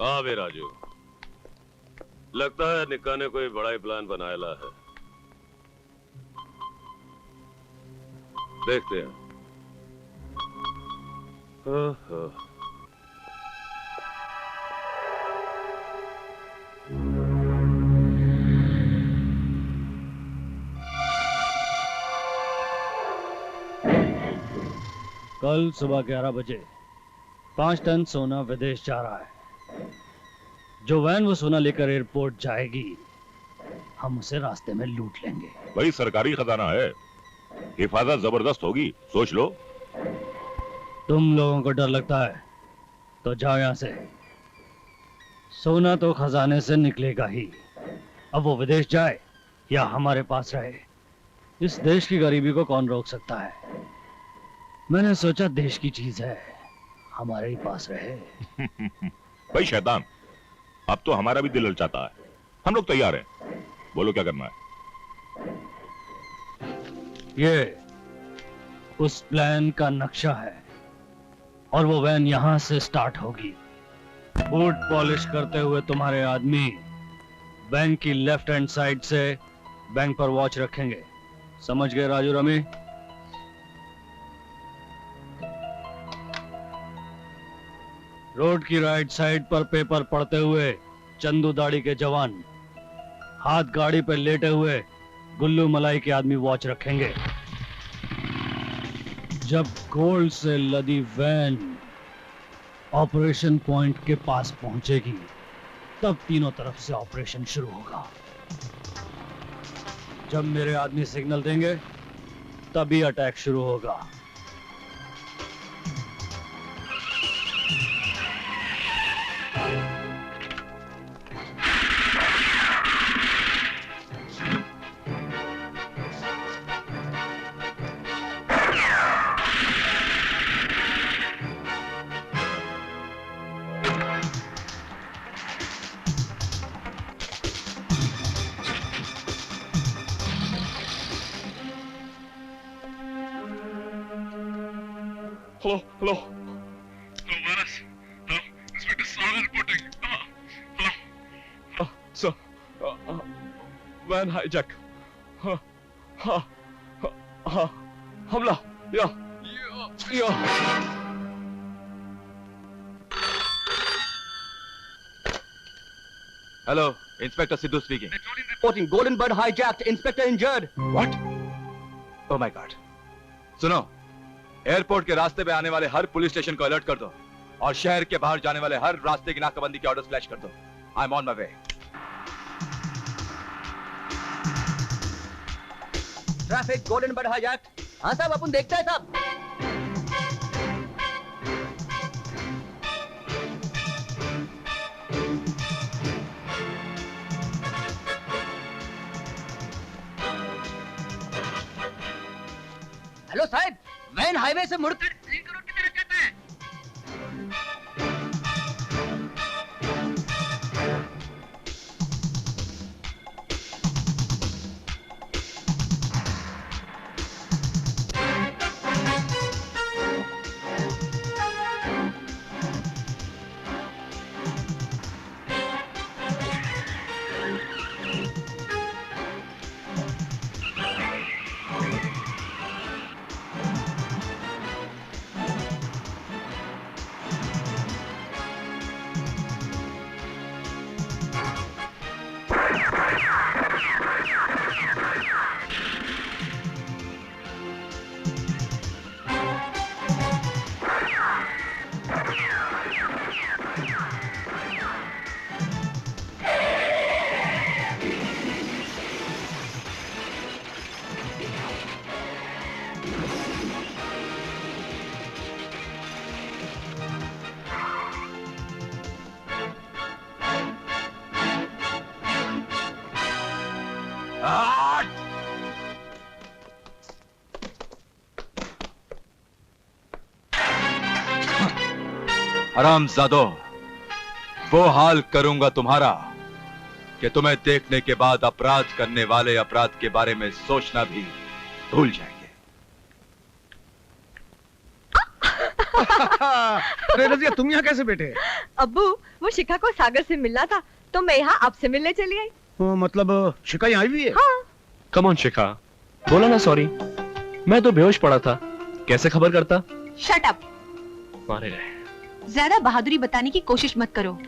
हाँ बे राजू, लगता है निक्का ने कोई बड़ा ही प्लान बनाया है। देखते हैं। कल सुबह 11 बजे 5 टन सोना विदेश जा रहा है। जो वैन वो सोना लेकर एयरपोर्ट जाएगी, हम उसे रास्ते में लूट लेंगे। भाई सरकारी खजाना है, हिफाजत जबरदस्त होगी, सोच लो। तुम लोगों को डर लगता है तो जाओ यहाँ से। सोना तो खजाने से निकलेगा ही। अब वो विदेश जाए या हमारे पास रहे, इस देश की गरीबी को कौन रोक सकता है। मैंने सोचा देश की चीज है, हमारे ही पास रहे। भाई शैतान, अब तो हमारा भी दिल ललचाता है। हम लोग तैयार हैं, बोलो क्या करना है। ये उस प्लान का नक्शा है और वो वैन यहां से स्टार्ट होगी। बूट पॉलिश करते हुए तुम्हारे आदमी बैंक की लेफ्ट हैंड साइड से बैंक पर वॉच रखेंगे। समझ गए राजू रमी? रोड की राइट साइड पर पेपर पढ़ते हुए चंदू दाढ़ी के जवान, हाथ गाड़ी पर लेटे हुए गुल्लू मलाई के आदमी वॉच रखेंगे। जब गोल्ड से लदी वैन ऑपरेशन पॉइंट के पास पहुंचेगी, तब तीनों तरफ से ऑपरेशन शुरू होगा। जब मेरे आदमी सिग्नल देंगे, तभी अटैक शुरू होगा। Hello, hello. Hello, Varas. Hello, Inspector Sagar reporting. Hello. Sir, van hijack. Hamla. Yeah. Hello, Inspector Sidhu speaking. Reporting Golden Bird hijacked. Inspector injured. What? Oh my God. सुनो, एयरपोर्ट के रास्ते पे आने वाले हर पुलिस स्टेशन को alert कर दो और शहर के बाहर जाने वाले हर रास्ते की नाकाबंदी के ऑर्डर्स फ्लैश कर दो। I am on my way. Traffic golden bird hijacked. हाँ साहब, अपन देखते हैं साहब। हेलो साहब, वैन हाईवे से मुड़कर लिंक रोड की तरफ जाता है। हरामजादो, वो हाल करूंगा तुम्हारा कि तुम्हें देखने के बाद अपराध करने वाले अपराध के बारे में सोचना भी भूल जाएंगे। अरे रजिया, तुम यहाँ कैसे बैठे? अब्बू, वो शिखा को सागर से मिलना था तो मैं यहाँ आपसे मिलने चली आई। मतलब शिखा यहाँ आई हुई है? हाँ। कम ऑन शिखा, बोला ना सॉरी। मैं तो बेहोश पड़ा था, कैसे खबर करता? Shut up. मारे गए। ज्यादा बहादुरी बताने की कोशिश मत करो।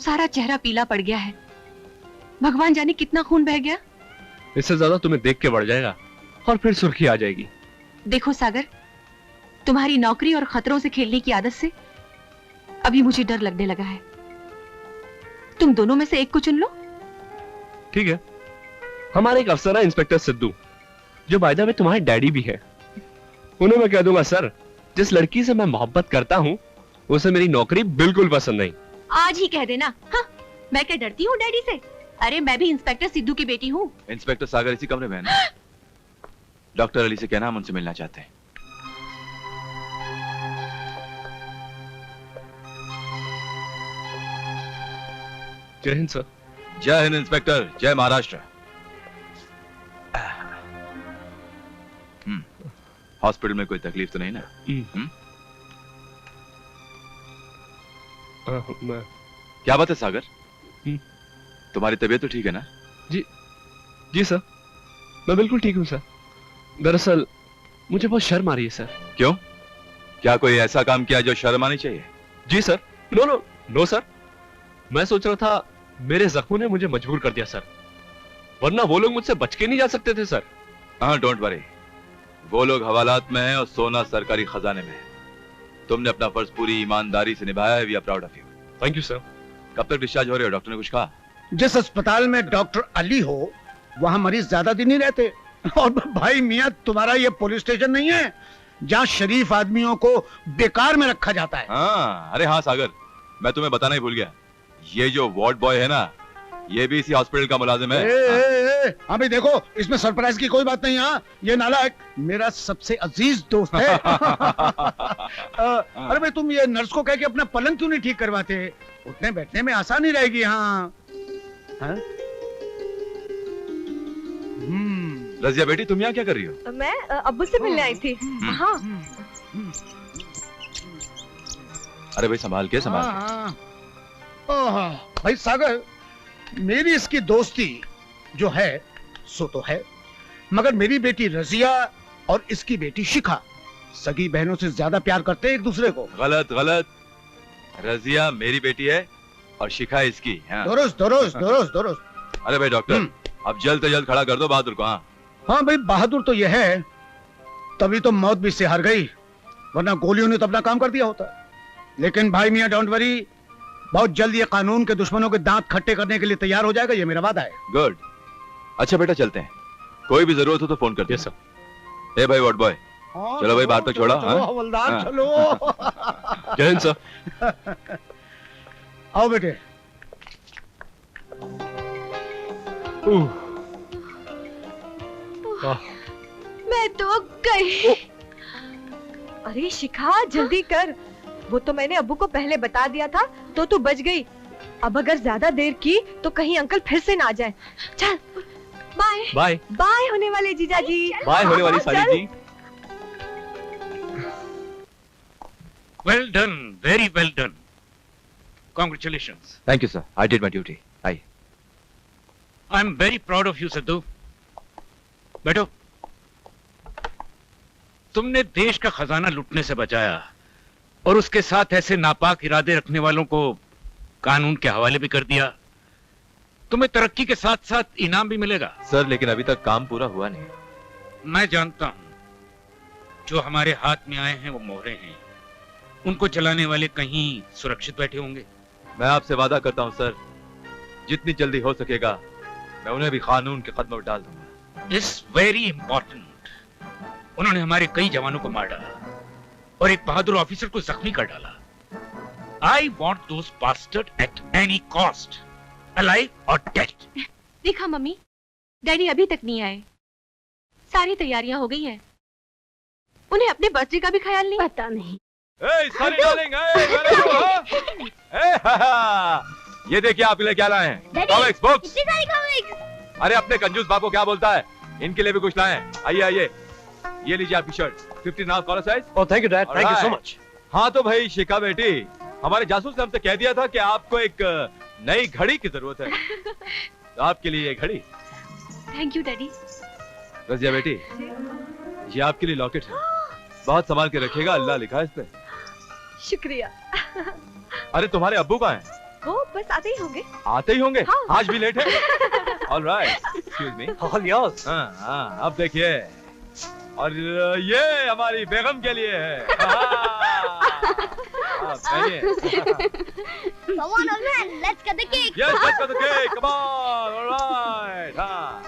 सारा चेहरा पीला पड़ गया है, भगवान जाने कितना खून बह गया। इससे ज्यादा तुम्हें देख के बढ़ जाएगा और फिर सुर्खी आ जाएगी। देखो सागर, तुम्हारी नौकरी और खतरों से खेलने की आदत से अभी मुझे डर लगने लगा है। तुम दोनों में से एक को चुन लो। ठीक है, हमारे एक अफसर है इंस्पेक्टर सिद्धू, जो बाय द वे तुम्हारे डैडी भी है। उन्हें मैं कह दूंगा, सर जिस लड़की से मैं मोहब्बत करता हूँ उसे मेरी नौकरी बिल्कुल पसंद नहीं। आज ही कह देना। हाँ, मैं क्या डरती हूँ डैडी से? अरे मैं भी इंस्पेक्टर सिद्धू की बेटी हूँ। इंस्पेक्टर सागर इसी कमरे में है ना? डॉक्टर अली से कहना हम उनसे मिलना चाहते हैं। जय हिंद सर। जय हिंद इंस्पेक्टर, जय महाराष्ट्र। हॉस्पिटल में कोई तकलीफ तो नहीं ना? क्या बात है सागर, तुम्हारी तबीयत तो ठीक है ना? जी सर, मैं बिल्कुल ठीक हूँ सर। दरअसल मुझे बहुत शर्म आ रही है सर। क्यों, क्या कोई ऐसा काम किया जो शर्म आनी चाहिए? जी सर। नो सर, मैं सोच रहा था मेरे जख्मों ने मुझे मजबूर कर दिया सर, वरना वो लोग मुझसे बच के नहीं जा सकते थे सर। हाँ, डोंट वरी, वो लोग हवालात में हैं और सोना सरकारी खजाने में है। तुमने अपना फर्ज पूरी ईमानदारी से निभाया है। We are proud of you. Thank you sir. कब तक डिस्चार्ज हो रहे हो? डॉक्टर ने कुछ कहा? जिस अस्पताल में डॉक्टर अली हो वहाँ मरीज ज्यादा दिन नहीं रहते। और भाई मियाँ, तुम्हारा ये पुलिस स्टेशन नहीं है जहाँ शरीफ आदमियों को बेकार में रखा जाता है। हाँ, अरे हाँ सागर, मैं तुम्हें बताना ही भूल गया, ये जो वार्ड बॉय है ना, ये भी इसी हॉस्पिटल का मुलाजिम है। हाँ भाई देखो, इसमें सरप्राइज की कोई बात नहीं। हाँ, ये नालायक मेरा सबसे अजीज दोस्त है। अरे भाई, तुम ये नर्स को कह के अपना पलंग क्यों नहीं ठीक करवाते? उठने बैठने में आसानी रहेगी। हाँ, हाँ? रजिया बेटी, तुम यहाँ क्या कर रही हो? मैं अब्बू से मिलने आई थी। हाँ। अरे भाई संभाल के, संभाल के। हाँ। भाई सागर, मेरी इसकी दोस्ती जो है सो तो है, मगर मेरी बेटी रजिया और इसकी बेटी शिखा सगी बहनों से ज्यादा प्यार करते हैं एक दूसरे को। गलत गलत, रजिया मेरी बेटी है और शिखा इसकी। हाँ। दुरुस्त दुरुस्त दुरुस्त दुरुस्त। अरे भाई डॉक्टर, अब जल्द से जल्द खड़ा कर दो बहादुर को। हाँ हाँ भाई, बहादुर तो यह है, तभी तो मौत भी से हार गई, वरना गोलियों ने तो अपना काम कर दिया होता। लेकिन भाई मियाँ डोंट वरी, बहुत जल्द ये कानून के दुश्मनों के दांत खट्टे करने के लिए तैयार हो जाएगा, ये मेरा वादा है। गुड। अच्छा बेटा, चलते हैं, कोई भी जरूरत हो तो फोन कर दो। Yes sir. ए भाई वार्ड बॉय, चलो भाई बाहर तक छोड़ा। हवलदार चलो। जय हिंद सर। आओ बेटे। मैं तो गई। अरे शिखा, जल्दी कर, वो तो मैंने अब्बू को पहले बता दिया था तो तू बच गई। अब अगर ज्यादा देर की तो कहीं अंकल फिर से ना आ जाए। चल, बाय बाय बाय होने वाले जीजा जी। बाय होने वाली साली जी। Well done, very well done. Congratulations. Thank you sir, I did my duty. I I'm very proud of you, Sidhu. बैठो। तुमने देश का खजाना लूटने से बचाया और उसके साथ ऐसे नापाक इरादे रखने वालों को कानून के हवाले भी कर दिया। तुम्हें तरक्की के साथ साथ इनाम भी मिलेगा। सर, लेकिन अभी तक काम पूरा हुआ नहीं। मैं जानता हूं, जो हमारे हाथ में आए हैं वो मोहरे हैं, उनको चलाने वाले कहीं सुरक्षित बैठे होंगे। मैं आपसे वादा करता हूं सर, जितनी जल्दी हो सकेगा मैं उन्हें भी कानून के कदम में डाल दूंगा। It's very important. उन्होंने हमारे कई जवानों को मार डाला और एक बहादुर ऑफिसर को जख्मी कर डाला। I want those bastards at any cost, alive or dead. देखा मम्मी, डैडी अभी तक नहीं आए। सारी तैयारियां हो गई हैं। उन्हें अपने बर्थडे का भी ख्याल नहीं। पता नहीं। सारी डार्लिंग, ये देखिए आप क्या लाए हैं। Comics books. अरे अपने कंजूस बाप को क्या बोलता है, इनके लिए भी कुछ लाए हैं। आइए आइए, ये लीजिए आपकी shirt, 15 collar size. Oh thank you dad, thank you so much. हाँ तो भाई शिखा बेटी, हमारे जासूस ने हमसे कह दिया था कि आपको एक नई घड़ी की जरूरत है, तो आपके लिए ये घड़ी। Thank you daddy. रजिया बेटी, ये आपके लिए लॉकेट है, बहुत संभाल के रखिएगा, अल्लाह लिखा है इस पे। शुक्रिया। अरे तुम्हारे अब्बू कहाँ हैं? वो बस आते ही होंगे। आते ही होंगे? हाँ। आज भी लेट है? All right, excuse me. All yours. हाँ, अब देखिए, और ये हमारी बेगम के लिए है। पहनिए। Come on, old man, let's cut the cake. Yes, let's cut the cake. Come on, all right. हाँ,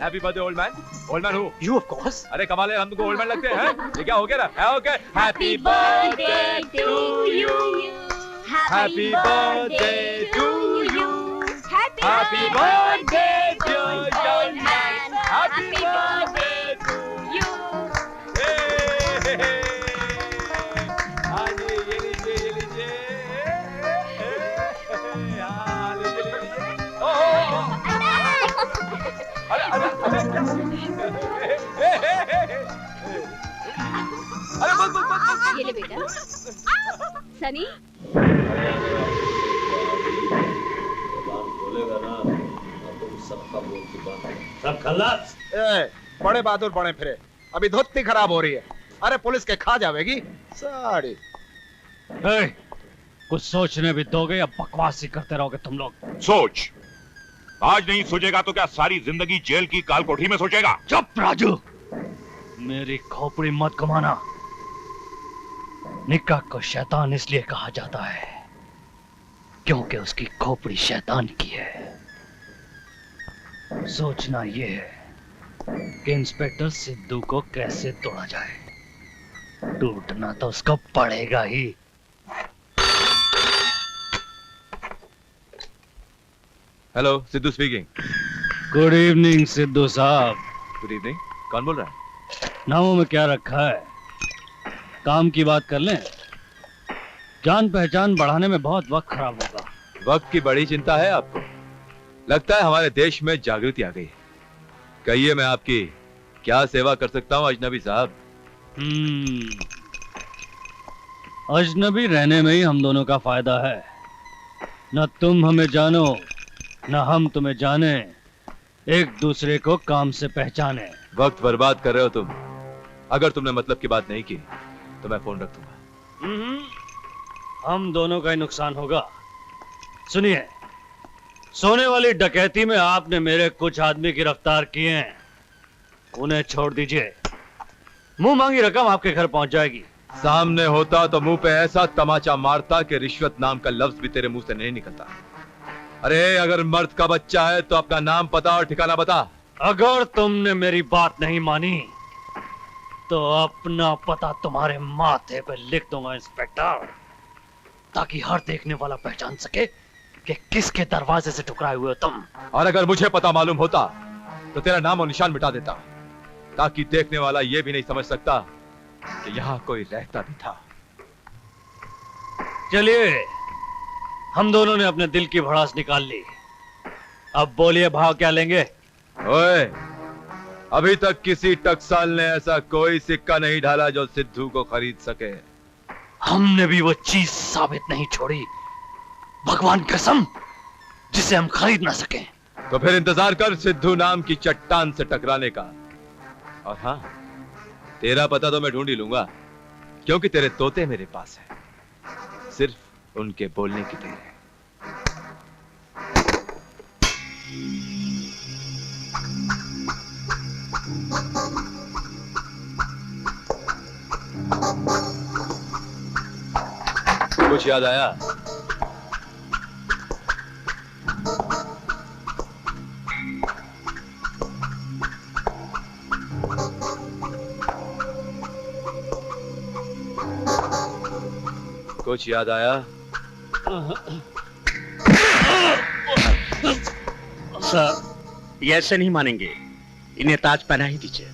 Happy birthday, old man. Old man who? You of course. अरे कमाल है, हम तुमको old man लगते हैं? ये क्या हो गया ना? Okay. Happy birthday to you. Happy birthday to you. Happy birthday dear young man. Happy birthday to you. आज ये लीजिए। हाँ, लीजिए। ओह, अरे बस। ये ले बेटा। सनी। सब खल्लास। बड़े बहादुर बड़े फिरे, अभी धोती खराब हो रही है। अरे पुलिस के खा जाएगी साड़ी। कुछ सोचने भी दोगे या बकवास ही करते रहोगे तुम लोग? सोच, आज नहीं सोचेगा तो क्या सारी जिंदगी जेल की काल कोठरी में सोचेगा? चुप राजू, मेरी खोपड़ी मत घुमाना। निकाह को शैतान इसलिए कहा जाता है क्योंकि उसकी खोपड़ी शैतान की है। सोचना ये है कि इंस्पेक्टर सिद्धू को कैसे तोड़ा जाए। टूटना तो उसको पड़ेगा ही। Hello, Sidhu speaking. Good evening Sidhu साहब। गुड इवनिंग, कौन बोल रहा है? नामों में क्या रखा है? काम की बात कर लें। जान पहचान बढ़ाने में बहुत वक्त खराब होगा। वक्त की बड़ी चिंता है आपको? लगता है हमारे देश में जागृति आ गई है। कहिए, मैं आपकी क्या सेवा कर सकता हूँ अजनबी साहब? अजनबी रहने में ही हम दोनों का फायदा है। न तुम हमें जानो न हम तुम्हें जाने, एक दूसरे को काम से पहचाने। वक्त बर्बाद कर रहे हो तुम। अगर तुमने मतलब की बात नहीं की तो मैं फोन रख दूंगा। हम दोनों का ही नुकसान होगा। सुनिए, सोने वाली डकैती में आपने मेरे कुछ आदमी गिरफ्तार किए हैं, उन्हें छोड़ दीजिए। मुंह मांगी रकम आपके घर पहुंच जाएगी। सामने होता तो मुंह पे ऐसा तमाचा मारता कि रिश्वत नाम का लफ्ज भी तेरे मुंह से नहीं निकलता। अरे अगर मर्द का बच्चा है तो अपना नाम पता और ठिकाना बता। अगर तुमने मेरी बात नहीं मानी तो अपना पता तुम्हारे माथे पे लिख दूंगा इंस्पेक्टर, ताकि हर देखने वाला पहचान सके कि किसके दरवाजे से टकराए हुए हो तुम। और अगर मुझे पता मालूम होता तो तेरा नाम और निशान मिटा देता, ताकि देखने वाला ये भी नहीं समझ सकता कि यहाँ कोई रहता भी था। चलिए, हम दोनों ने अपने दिल की भड़ास निकाल ली। अब बोलिए, भाव क्या लेंगे? ओए, अभी तक किसी टकसाल ने ऐसा कोई सिक्का नहीं डाला जो सिद्धू को खरीद सके। हमने भी वो चीज साबित नहीं छोड़ी, भगवान कसम, जिसे हम खरीद ना सके। तो फिर इंतजार कर सिद्धू नाम की चट्टान से टकराने का। और हाँ, तेरा पता तो मैं ढूंढ ही लूंगा, क्योंकि तेरे तोते मेरे पास हैं। सिर्फ उनके बोलने की देर है। कुछ याद आया? कुछ याद आया? सर, ये ऐसे नहीं मानेंगे, इन्हें ताज पहना ही दीजिए।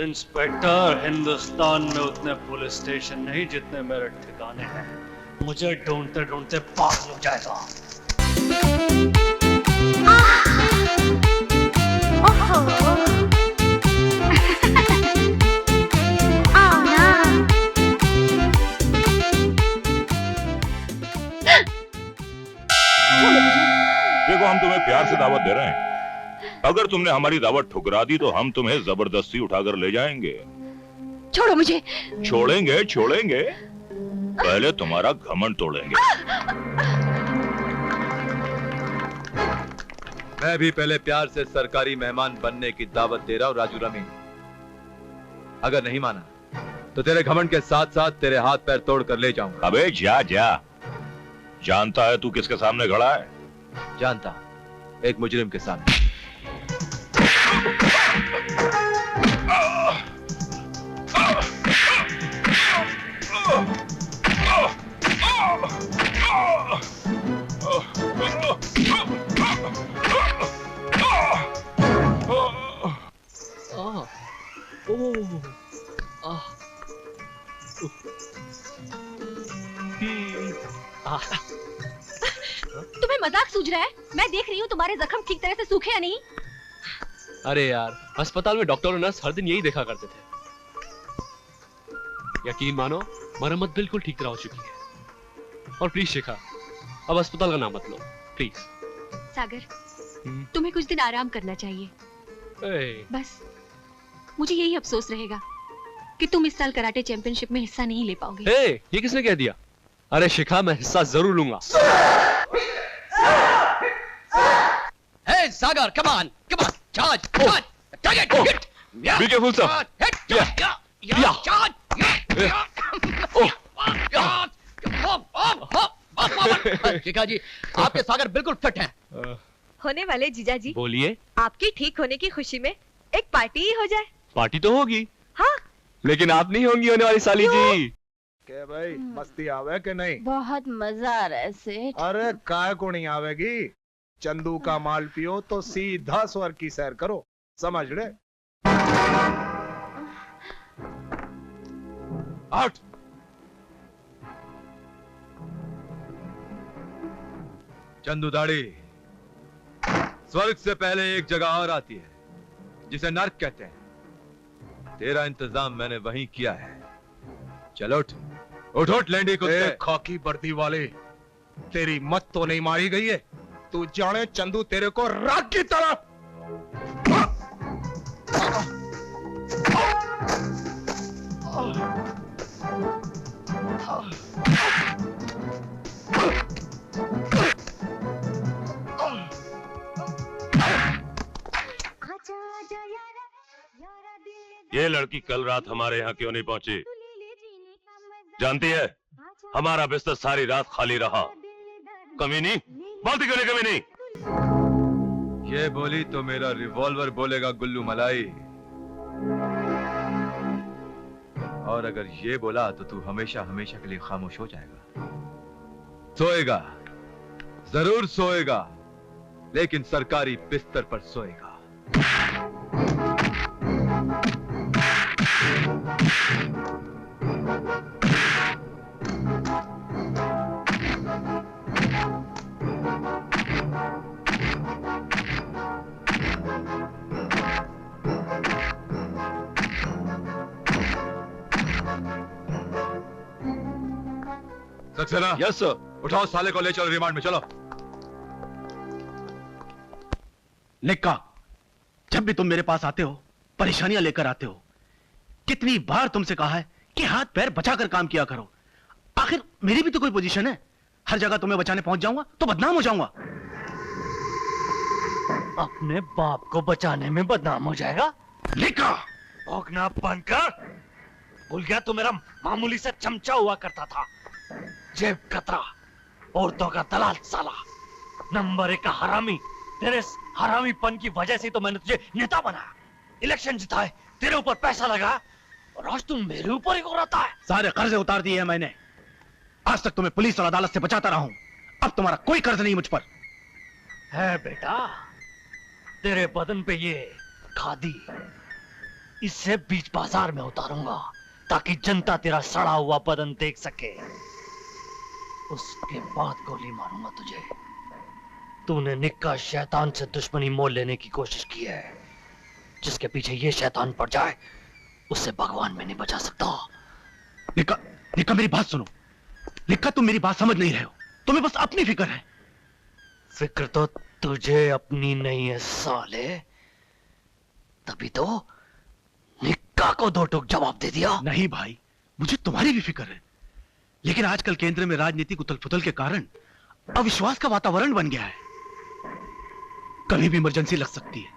इंस्पेक्टर, हिंदुस्तान में उतने पुलिस स्टेशन नहीं जितने मेरे ठिकाने हैं। मुझे ढूंढते ढूंढते पागल हो जाएगा। देखो, हम तुम्हें प्यार से दावत दे रहे हैं। अगर तुमने हमारी दावत ठुकरा दी तो हम तुम्हें जबरदस्ती उठाकर ले जाएंगे। छोड़ो मुझे। छोड़ेंगे छोड़ेंगे, पहले तुम्हारा घमंड तोड़ेंगे। मैं भी पहले प्यार से सरकारी मेहमान बनने की दावत दे रहा हूं राजू रमीन। अगर नहीं माना तो तेरे घमंड के साथ साथ तेरे हाथ पैर तोड़ कर ले जाऊंगा। अबे जा जा। जानता है तू किसके सामने खड़ा है? जानता, एक मुजरिम के सामने। तुम्हें मजाक सूझ रहा है? मैं देख रही हूँ तुम्हारे जख्म ठीक तरह से सूखे या नहीं। अरे यार, अस्पताल में डॉक्टर और नर्स हर दिन यही देखा करते थे। यकीन मानो, मरम्मत बिल्कुल ठीक तरह हो चुकी है। और प्लीज शिखा, अब अस्पताल का नाम मत लो प्लीज। सागर, तुम्हें कुछ दिन आराम करना चाहिए। बस मुझे यही अफसोस रहेगा कि तुम इस साल कराटे चैंपियनशिप में हिस्सा नहीं ले पाओगे। ये किसने कह दिया? अरे शिखा, मैं हिस्सा जरूर लूंगा। Hey, Sagar, come on, charge, target, hit. Be careful, sir. Hit, charge, शिखा जी, आपके सागर बिल्कुल फिट हैं। होने वाले जीजा जी, बोलिए। आपकी ठीक होने की खुशी में एक पार्टी ही हो जाए। पार्टी तो होगी। हाँ, लेकिन आप नहीं होंगी होने वाली साली जी। क्या भाई, मस्ती आवे कि नहीं? बहुत मजा आ रहा है सेठ। अरे काय को नहीं आवेगी? चंदू का माल पियो तो सीधा स्वर्ग की सैर करो, समझ ले। आउट। चंदू दाढ़ी, स्वर्ग से पहले एक जगह और आती है जिसे नर्क कहते हैं। तेरा इंतजाम मैंने वहीं किया है। चलो उठ उठ उठ लैंडी कुत्ते। खाकी वर्दी वाले, तेरी मत तो नहीं मारी गई है? तू जाने चंदू तेरे को राख की तरह। ये लड़की कल रात हमारे यहाँ क्यों नहीं पहुंची? जानती है, हमारा बिस्तर सारी रात खाली रहा। कमी नहीं बोलती, क्यों नहीं कमी नहीं? ये बोली तो मेरा रिवॉल्वर बोलेगा गुल्लू मलाई। और अगर ये बोला तो तू हमेशा हमेशा के लिए खामोश हो जाएगा। सोएगा, जरूर सोएगा, लेकिन सरकारी बिस्तर पर सोएगा। Saxena, yes sir. उठाओ साले को, ले चलो रिमांड में। चलो। निक्का, जब भी तुम मेरे पास आते हो परेशानियां लेकर आते हो। कितनी बार तुमसे कहा है कि हाथ पैर बचाकर काम किया करो। आखिर मेरी भी तो कोई पोजीशन है। हर जगह तुम्हें बचाने पहुंच जाऊंगा तो बदनाम हो जाऊंगा। अपने बाप को बचाने में बदनाम हो जाएगा? निक्का, भौंकना बंद कर। भूल गया तू मेरा मामूली सा चमचा हुआ करता था, जेब कतरा, औरतों का दलाल साला, नंबर 1 का हरामी। तेरे हरामीपन की वजह से तो मैंने तुझे नेता बनाया। इलेक्शन जिताए, तेरे ऊपर पैसा लगा और आज तुम मेरे ऊपर ही घुराता है। सारे कर्जे उतार दिए हैं मैंने। आज तक तुम्हें पुलिस और अदालत से बचाता रहा हूं, अब तुम्हारा कोई कर्ज नहीं मुझ पर है। बेटा, तेरे बदन पे ये खादी, इससे बीच बाजार में उतारूंगा ताकि जनता तेरा सड़ा हुआ बदन देख सके। उसके बाद गोली मारूंगा तुझे। तूने निक्का शैतान से दुश्मनी मोल लेने की कोशिश की है। जिसके पीछे ये शैतान पड़ जाए उससे भगवान में नहीं बचा सकता। निक्का, निक्का मेरी बात सुनो। निक्का, तुम मेरी बात समझ नहीं रहे हो। तुम्हें बस अपनी फिक्र है। फिक्र तो तुझे अपनी नहीं है साले, तभी तो निक्का को दो टूक जवाब दे दिया। नहीं भाई, मुझे तुम्हारी भी फिक्र है, लेकिन आजकल केंद्र में राजनीतिक उथल पुथल के कारण अविश्वास का वातावरण बन गया है। कभी भी इमरजेंसी लग सकती है।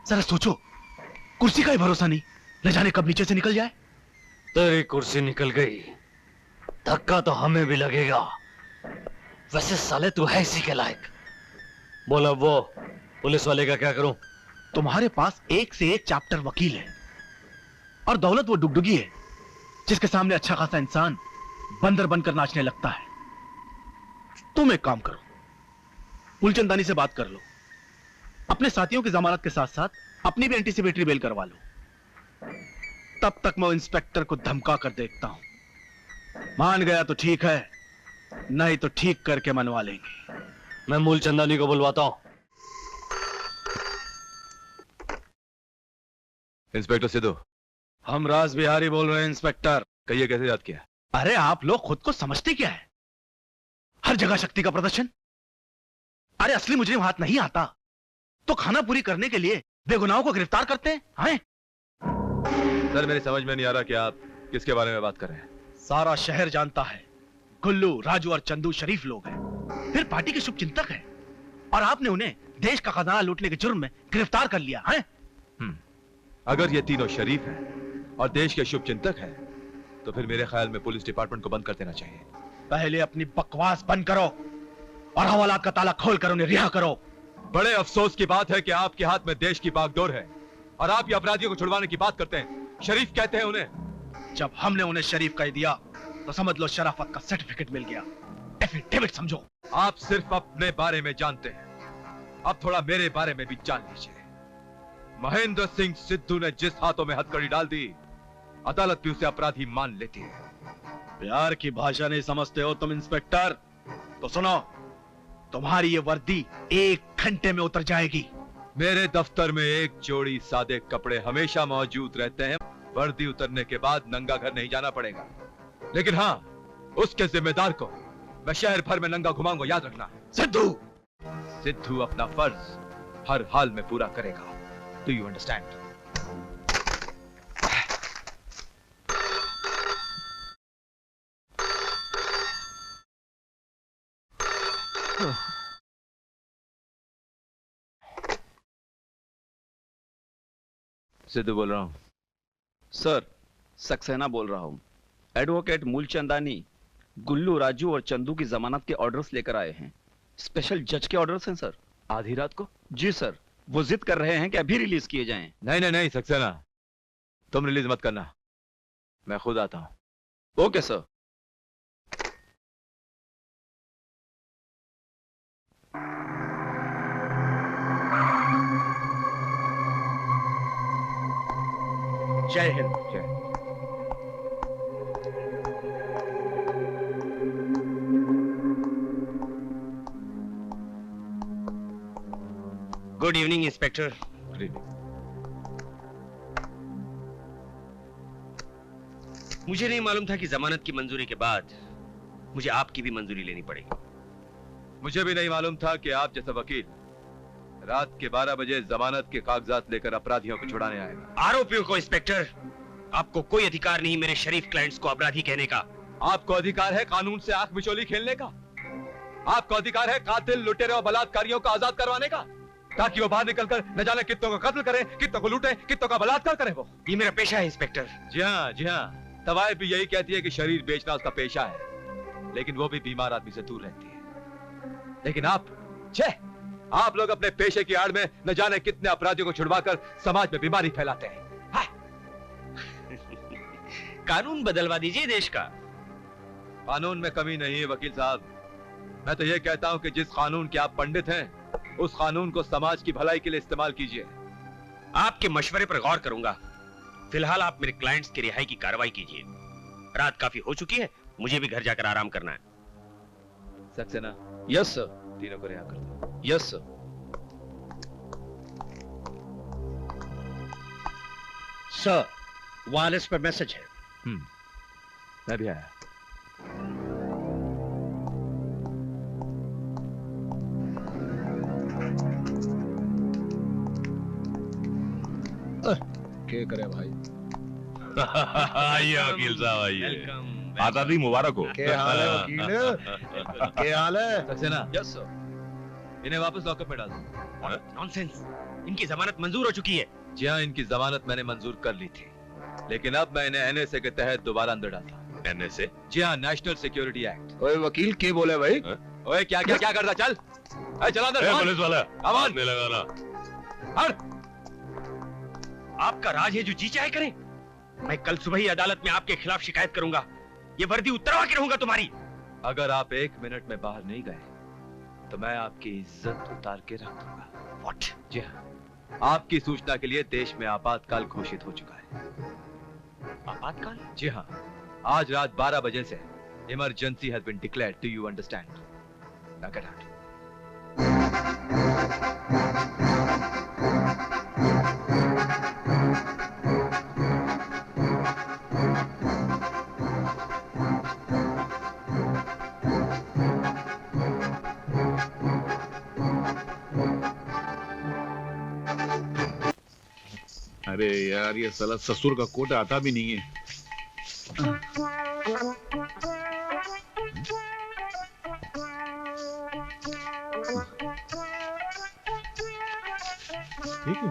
जरा सोचो, कुर्सी का ही भरोसा नहीं, न जाने कब नीचे से निकल जाए। तेरी कुर्सी निकल गई, धक्का तो हमें भी लगेगा। वैसे साले तू है इसी के लायक। बोला वो पुलिस वाले का क्या करूं? तुम्हारे पास एक से एक चैप्टर वकील है और दौलत वो डुगडुगी है जिसके सामने अच्छा खासा इंसान बंदर बनकर नाचने लगता है। तुम एक काम करो, मूलचंदानी से बात कर लो, अपने साथियों की जमानत के साथ साथ अपनी भी एंटीसिपेटरी बेल करवा लो। तब तक मैं इंस्पेक्टर को धमका कर देखता हूं। मान गया तो ठीक है, नहीं तो ठीक करके मनवा लेंगे। मैं मूलचंदानी को बुलवाता हूं। इंस्पेक्टर सिद्धू। हम राज बिहारी बोल रहे हैं इंस्पेक्टर। कहिए, कैसे याद किया? अरे आप लोग खुद को समझते क्या है? हर जगह शक्ति का प्रदर्शन। अरे असली मुजरिम हाथ नहीं आता तो खाना पूरी करने के लिए बेगुनाहों को गिरफ्तार करते हैं। सर, मेरी समझ में नहीं आ रहा कि आप किसके बारे में बात कर रहे हैं। सारा शहर जानता है गुल्लू, राजू और चंदू शरीफ लोग हैं, फिर पार्टी के शुभचिंतक हैं, और आपने उन्हें देश का खजाना लूटने के जुर्म में गिरफ्तार कर लिया है। अगर ये तीनों शरीफ हैं और देश के शुभचिंतक हैं, तो फिर मेरे ख्याल में पुलिस डिपार्टमेंट को बंद कर देना चाहिए। पहले अपनी बकवास बंद करो और हवालात का ताला खोल कर उन्हें रिहा करो। बड़े अफसोस की बात है कि आपके हाथ में देश की बागडोर है और आप ये अपराधियों को छुड़वाने की बात करते हैं। शरीफ कहते हैं उन्हें। जब हमने उन्हें शरीफ कह दिया तो समझ लो शराफत का सर्टिफिकेट मिल गया। एफिडेविट समझो। आप सिर्फ अपने बारे में जानते हैं, अब थोड़ा मेरे बारे में भी जान लीजिए। महेंद्र सिंह सिद्धू ने जिस हाथों में हथकड़ी डाल दी, अदालत भी उसे अपराधी मान लेती है। प्यार की भाषा नहीं समझते हो तुम इंस्पेक्टर? तो सुनो, तुम्हारी ये वर्दी 1 घंटे में उतर जाएगी। मेरे दफ्तर में एक जोड़ी सादे कपड़े हमेशा मौजूद रहते हैं। वर्दी उतरने के बाद नंगा घर नहीं जाना पड़ेगा, लेकिन हाँ, उसके जिम्मेदार को मैं शहर भर में नंगा घुमाऊंगा, याद रखना। सिद्धू अपना फर्ज हर हाल में पूरा करेगा। Do you understand? सिद्धू बोल रहा हूं। सर, सक्सेना बोल रहा हूं। एडवोकेट मूलचंदानी गुल्लू, राजू और चंदू की जमानत के ऑर्डर्स लेकर आए हैं। स्पेशल जज के ऑर्डर्स हैं सर। आधी रात को? जी सर, वो जिद कर रहे हैं कि अभी रिलीज किए जाएं। नहीं सक्सेना, तुम रिलीज मत करना, मैं खुद आता हूं। Okay sir. जय हिंद। जय। Good evening inspector. Good evening. मुझे नहीं मालूम था कि जमानत की मंजूरी के बाद मुझे आपकी भी मंजूरी लेनी पड़ेगी। मुझे भी नहीं मालूम था कि आप जैसा वकील रात के 12 बजे जमानत के कागजात लेकर अपराधियों को छुड़ाने आएगा। आरोपियों को इंस्पेक्टर, आपको कोई अधिकार नहीं मेरे शरीफ क्लाइंट्स को अपराधी कहने का। आपको अधिकार है कानून से आंख मिचौली खेलने का। आपको अधिकार है कातिल, लुटेरे और बलात्कारियों को आजाद करवाने का, ताकि वो बाहर निकलकर न जाने कितनों को कत्ल करें, कितनों को लूटें, कितनों का बलात्कार करें। वो ये मेरा पेशा है इंस्पेक्टर। जी हाँ, तवायफ भी यही कहती है कि शरीर बेचना उसका पेशा है, लेकिन वो भी बीमार आदमी से दूर रहती है। लेकिन आप आप लोग अपने पेशे की आड़ में न जाने कितने अपराधियों को छुड़वाकर समाज में बीमारी फैलाते हैं। कानून बदलवा दीजिए देश का। कानून में कमी नहीं है वकील साहब। मैं तो ये कहता हूं कि जिस कानून के आप पंडित हैं, उस कानून को समाज की भलाई के लिए इस्तेमाल कीजिए। आपके मशवरे पर गौर करूंगा। फिलहाल आप मेरे क्लाइंट्स की रिहाई की कार्रवाई कीजिए। रात काफी हो चुकी है, मुझे भी घर जाकर आराम करना है। सक्सेना। Yes sir. तीनों को रिहा कर दो। Yes sir. सर, वायरलेस पर मैसेज है। मैं भी आया। क्या करे भाई? आइए वकील साहब, आइए। आजादी मुबारक हो। क्या हाल है वकील? क्या हाल है? सक्सेना। Yes sir. इन्हें वापस लॉकअप में डाल दो। नॉनसेंस, इनकी जमानत मंजूर हो चुकी है। जी हाँ, इनकी जमानत मैंने मंजूर कर ली थी, लेकिन अब मैं इन्हें एनएसए के तहत दोबारा अंदर डालता। एनएसए? जी हाँ, नेशनल सिक्योरिटी एक्ट। ओए वकील, क्या बोले भाई? ओए क्या क्या क्या करता? चल चला अंदर। पुलिस वाला आवाज में लगाना। हट। आपका राज है जो जी चाहे करें। मैं कल सुबह ही अदालत में आपके खिलाफ शिकायत करूंगा। ये वर्दी उतरवा के रहूंगा तुम्हारी। अगर आप 1 मिनट में बाहर नहीं गए तो मैं आपकी इज्जत उतार के रख दूंगा। व्हाट? जी हाँ, आपकी सूचना के लिए देश में आपातकाल घोषित हो चुका है। आपातकाल? जी हाँ, आज रात 12 बजे से emergency has been declared. Do you understand? Now get out. अरे यार, ये साला ससुर का कोट आता भी नहीं है। ठीक है।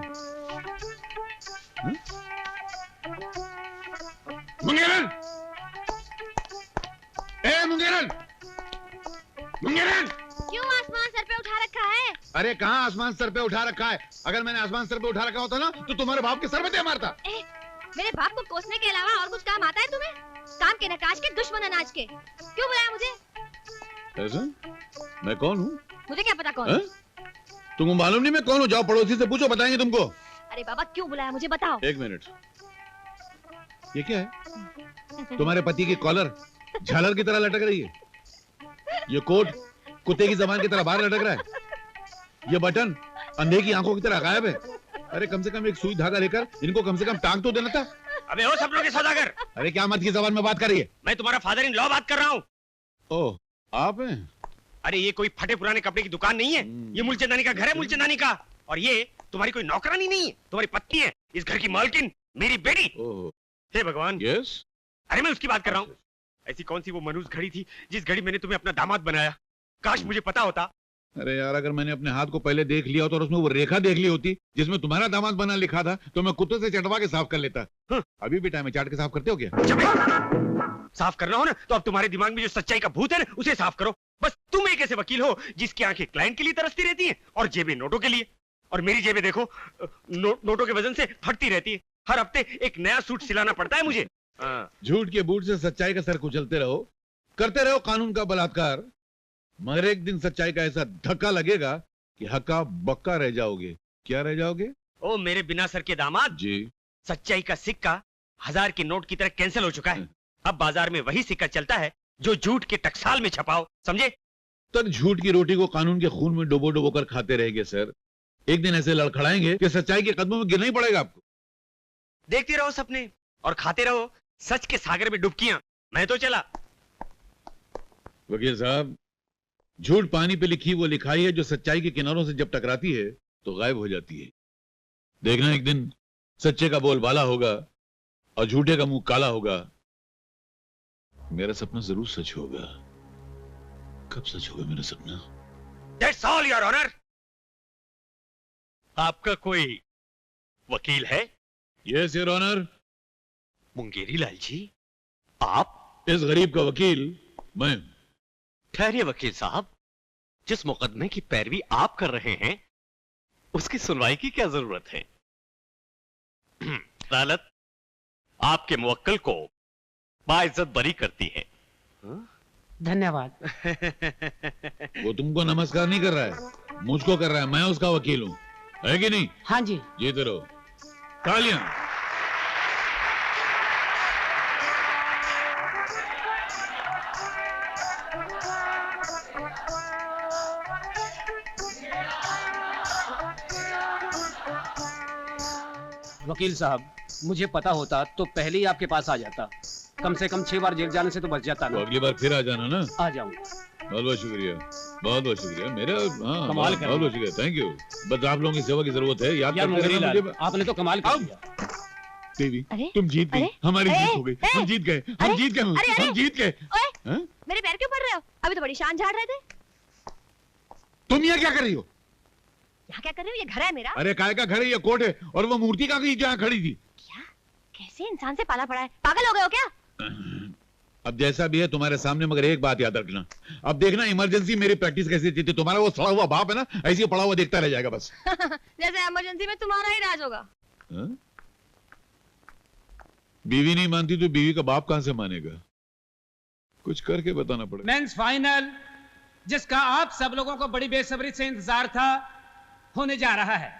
मुंगेरन! ए मुंगेरन! मुंगेरन! क्यों आसमान सर पे उठा रखा है? अरे कहाँ आसमान सर पे उठा रखा है? अगर मैंने आसमान सर पे उठा रखा होता ना तो तुम्हारे बाप के सर पे दे मारता। मेरे बाप को कोसने के अलावा और कुछ काम आता है तुम्हें? काम के नकाश के, दुश्मन अनाज के। क्यों बुलाया मुझे? ऐसा? मैं कौन हूँ? मुझे क्या पता कौन? तुमको मालूम नहीं मैं कौन हूँ? जाओ पड़ोसी से पूछो, बताएंगे तुमको। अरे बाबा, क्यों बुलाया मुझे, बताओ। 1 मिनट। ये क्या है? तुम्हारे पति की कॉलर झालर की तरह लटक रही है। ये कोट कुत्ते की जबान की तरह बाहर लटक रहा है। ये बटन अंधे की आंखों की तरह गायब है। अरे कम से कम एक सुई धागा लेकर इनको कम से कम टांग तो देना था। अबे ओ सपनों के सौदागर! अरे क्या मत की जबान में बात कर रही है? मैं तुम्हारा फादर इन लॉ बात कर रहा हूँ। ओह, आप हैं? अरे ये कोई फटे पुराने कपड़े की दुकान नहीं है। ये मूलचंदानी का घर है, मूलचंदानी का। और ये तुम्हारी कोई नौकरानी नहीं है, तुम्हारी पत्नी है, इस घर की मालकिन, मेरी बेटी। हे भगवान। यस? अरे मैं उसकी बात कर रहा हूँ। ऐसी कौन सी वो मनुष्य घड़ी थी जिस घड़ी मैंने तुम्हें अपना दामाद बनाया? काश मुझे पता होता। अरे यार, अगर मैंने अपने हाथ को पहले देख लिया होता और उसमें वो रेखा देख ली होती जिसमें तुम्हारा दामाद बना लिखा था, तो मैं कुत्ते से चटवा के साफ कर लेता। अभी भी टाइम है, चाट के साफ करते हो क्या? साफ करना हो ना तो अब तुम्हारे दिमाग में जो सच्चाई का भूत है ना, उसे साफ करो। बस तुम एक ऐसे वकील हो जिसकी आंखें क्लाइंट के लिए तरसती रहती हैं और जेबें नोटों के लिए। और मेरी जेबें देखो, नोटों के वजन से फटती रहती है। हर हफ्ते एक नया सूट सिलाना पड़ता है मुझे। झूठ के बूट से सच्चाई का सर कुचलते रहो, करते रहो कानून का बलात्कार, मगर एक दिन सच्चाई का ऐसा धक्का लगेगा कि हक्का बक्का रह जाओगे। क्या रह जाओगे? ओ मेरे बिना सर के दामाद जी, सच्चाई का सिक्का 1000 के नोट की तरह कैंसिल हो चुका है। अब बाजार में वही सिक्का चलता है जो झूठ के टकसाल में छपाओ, समझे? तक झूठ की रोटी को कानून के खून में डुबो डुबो कर खाते रहेंगे सर। एक दिन ऐसे लड़खड़ाएंगे कि सच्चाई के कदमों में गिरना ही पड़ेगा आपको। देखते रहो सपने और खाते रहो सच के सागर में डुबकियां। मैं तो चला। वकील साहब, झूठ पानी पे लिखी वो लिखाई है जो सच्चाई के किनारों से जब टकराती है तो गायब हो जाती है। देखना एक दिन सच्चे का बोलबाला होगा और झूठे का मुंह काला होगा। मेरा सपना जरूर सच होगा। कब सच होगा मेरा सपना? That's all, Your Honor. आपका कोई वकील है? Yes, Your Honor. Mungeri Lal ji, आप? इस गरीब का वकील मैं। ठहरिए वकील साहब, जिस मुकदमे की पैरवी आप कर रहे हैं उसकी सुनवाई की क्या जरूरत है? अदालत आपके मुवक्किल को बाइज्जत बरी करती है। धन्यवाद। वो तुमको नमस्कार नहीं कर रहा है, मुझको कर रहा है। मैं उसका वकील हूँ, है कि नहीं? हाँ जी। जीते रहो। तालियां। वकील साहब, मुझे पता होता तो पहले ही आपके पास आ जाता। कम से कम 6 बार जेल जाने से तो बच जाता ना। तो अगली बार फिर आ जाना ना। आ जाऊंगा। बहुत बहुत शुक्रिया, बहुत बहुत शुक्रिया। मेरा हाँ, कमाल बहुत बहुत शुक्रिया, थैंक यू। बस आप लोगों की सेवा की जरूरत है, याद करते रहना मुझे। आपने तो कमाल कर दिया। देवी, तुम जीत गई, हमारी जीत हो गई। हम जीत गए, हम जीत गए, हम जीत गए। मेरे पैर क्यों पड़ रहे हो? अभी तो बड़ी शान झाड़ रहे थे। तुम यहाँ क्या कर रही हो? यहाँ क्या कर रही हो? ये घर है मेरा। अरे काय का घर है, ये कोर्ट है। और वो मूर्ति कहाँ गई जहाँ खड़ी थी? क्या? कैसे इंसान से पाला पड़ा है? पागल हो गए हो क्या? अब जैसा भी है तुम्हारे सामने, मगर एक बात याद रखना। अब देखना इमरजेंसी मेरी प्रैक्टिस कैसी थी। तुम्हारा वो सड़ा हुआ बाप है ना, ऐसे ही पड़ा हुआ देखता रह जाएगा बस। जैसे इमरजेंसी में तुम्हारा ही राज होगा। बीवी नहीं मानती तो बीवी का बाप कहां से मानेगा? कुछ करके बताना पड़ेगा। मेंस फाइनल, जिसका आप सब लोगों को बड़ी बेसब्री से इंतजार था, होने जा रहा है।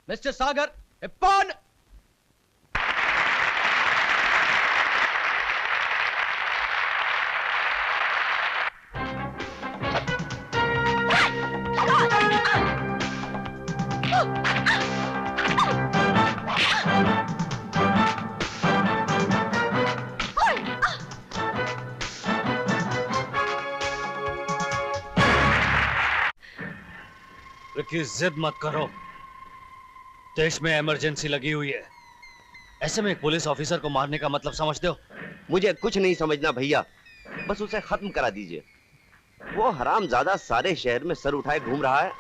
मिस्टर सागर, इप्पॉन! विक्की, जिद मत करो। देश में इमरजेंसी लगी हुई है। ऐसे में एक पुलिस ऑफिसर को मारने का मतलब समझते हो? मुझे कुछ नहीं समझना भैया, बस उसे खत्म करा दीजिए। वो हरामजादा सारे शहर में सर उठाए घूम रहा है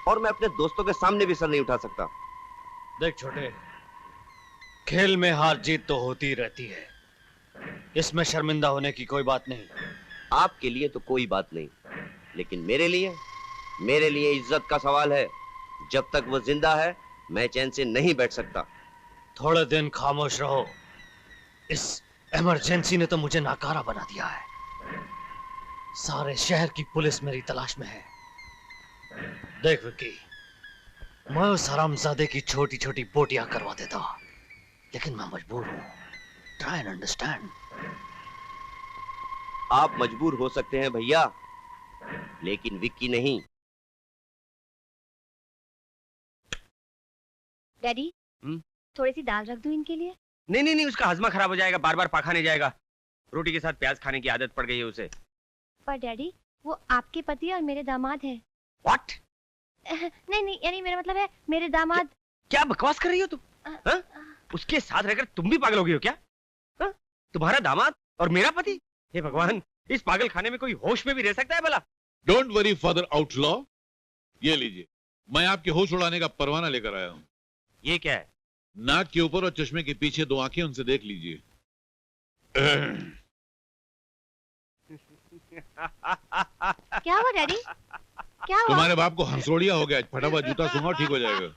और मैं अपने दोस्तों के सामने भी सर नहीं उठा सकता। देख छोटे, खेल में हार जीत तो होती रहती है, इसमें शर्मिंदा होने की कोई बात नहीं। आपके लिए तो कोई बात नहीं, लेकिन मेरे लिए इज्जत का सवाल है। जब तक वो जिंदा है मैं चैन से नहीं बैठ सकता। थोड़े दिन खामोश रहो। इस इमरजेंसी ने तो मुझे नाकारा बना दिया है। सारे शहर की पुलिस मेरी तलाश में है। देख विक्की, मैं उस हरामजादे की छोटी छोटी बोटियां करवा देता, लेकिन मैं मजबूर हूं। Try and understand. आप मजबूर हो सकते हैं भैया, लेकिन विक्की नहीं। डैडी, थोड़ी सी दाल रख दूं इनके लिए? नहीं नहीं नहीं, उसका हजमा खराब हो जाएगा, बार बार पाखाने जाएगा। रोटी के साथ प्याज खाने की आदत पड़ गई है उसे। पर डैडी, वो आपके पति और मेरे दामाद हैं। What? नहीं नहीं, यानी मेरा मतलब है मेरे दामाद। क्या बकवास कर रही हो तुम? उसके साथ रहकर तुम भी पागल हो गई हो क्या? तुम्हारा दामाद और मेरा पति? हे भगवान, इस पागल खाने में कोई होश में भी रह सकता है भला? डोंट वरी फादर आउटलॉ, ये लीजिए, मैं आपके होश उड़ाने का परवाना लेकर आया हूँ। ये क्या है? नाक के ऊपर और चश्मे के पीछे 2 आंखें, उनसे देख लीजिए। क्या हुआ डैडी? क्या हुआ? तुम्हारे बाप को हंसोड़िया हो गया, फटा हुआ जूता सूंघो, ठीक हो जाएगा।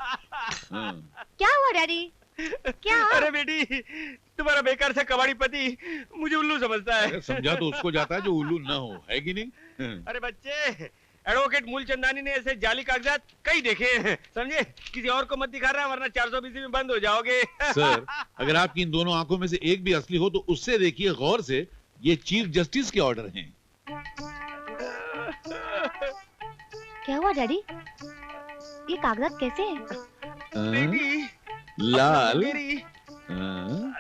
क्या हुआ डैडी? क्या? अरे बेटी, तुम्हारा बेकार से कबाड़ी पति मुझे उल्लू समझता है। समझा तो उसको जाता है जो उल्लू ना हो, है कि नहीं? अरे बच्चे, एडवोकेट मूलचंदानी ने ऐसे जाली कागजात कई देखे हैं, समझे? किसी और को मत दिखा रहा, वरना 420 में बंद हो जाओगे। सर, अगर आपकी इन दोनों आंखों में से एक भी असली हो तो उससे देखिए गौर से, ये चीफ जस्टिस के ऑर्डर हैं। क्या हुआ डैडी? ये कागजात कैसे हैं? लाल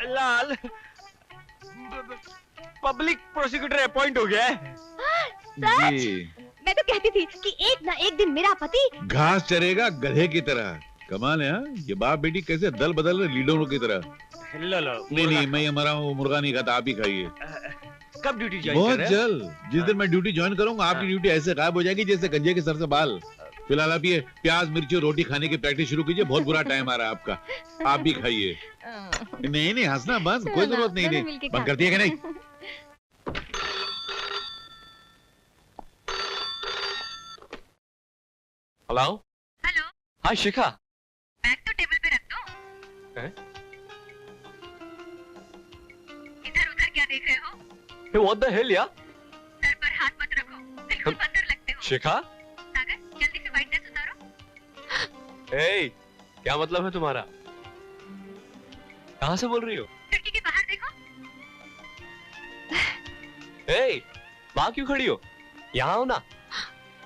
लाल। पब्लिक प्रोसिक्यूटर अपॉइंट हो गया है। सच? मैं तो कहती थी कि एक ना एक दिन मेरा पति घास चरेगा गधे की तरह। कमाल है हाँ? ये बाप बेटी कैसे दल बदल रहे लीडरों की तरह। लो नहीं मैं ये मरा हूँ, मुर्गा नहीं खाता, आप ही खाइए। कब ड्यूटी ज्वाइन बहुत कर रहे हैं? जल्द। जिस दिन मैं ड्यूटी ज्वाइन करूंगा आपकी ड्यूटी ऐसे गायब हो जाएगी जैसे गंजे के सर से बाल। फिलहाल आप ये प्याज मिर्ची और रोटी खाने की प्रैक्टिस शुरू कीजिए, बहुत बुरा टाइम आ रहा है आपका। आप भी खाइए। नहीं हंसना बंद, कोई जरूरत नहीं। बंद करती है कि नहीं? हेलो हेलो, हाय शिखा। बैग तो टेबल पे रख दो। हैं? इधर उधर क्या देख रहे हो? Hey, what the hell यार? सर पर हाथ मत रखो, बिल्कुल बंदर लगते हो। शिखा? सागर, जल्दी से वाइटनेस उतारो। Hey, क्या मतलब है तुम्हारा? कहाँ से बोल रही हो? खिड़की के बाहर देखो। Hey, वहाँ क्यों खड़ी हो? यहाँ आओ ना।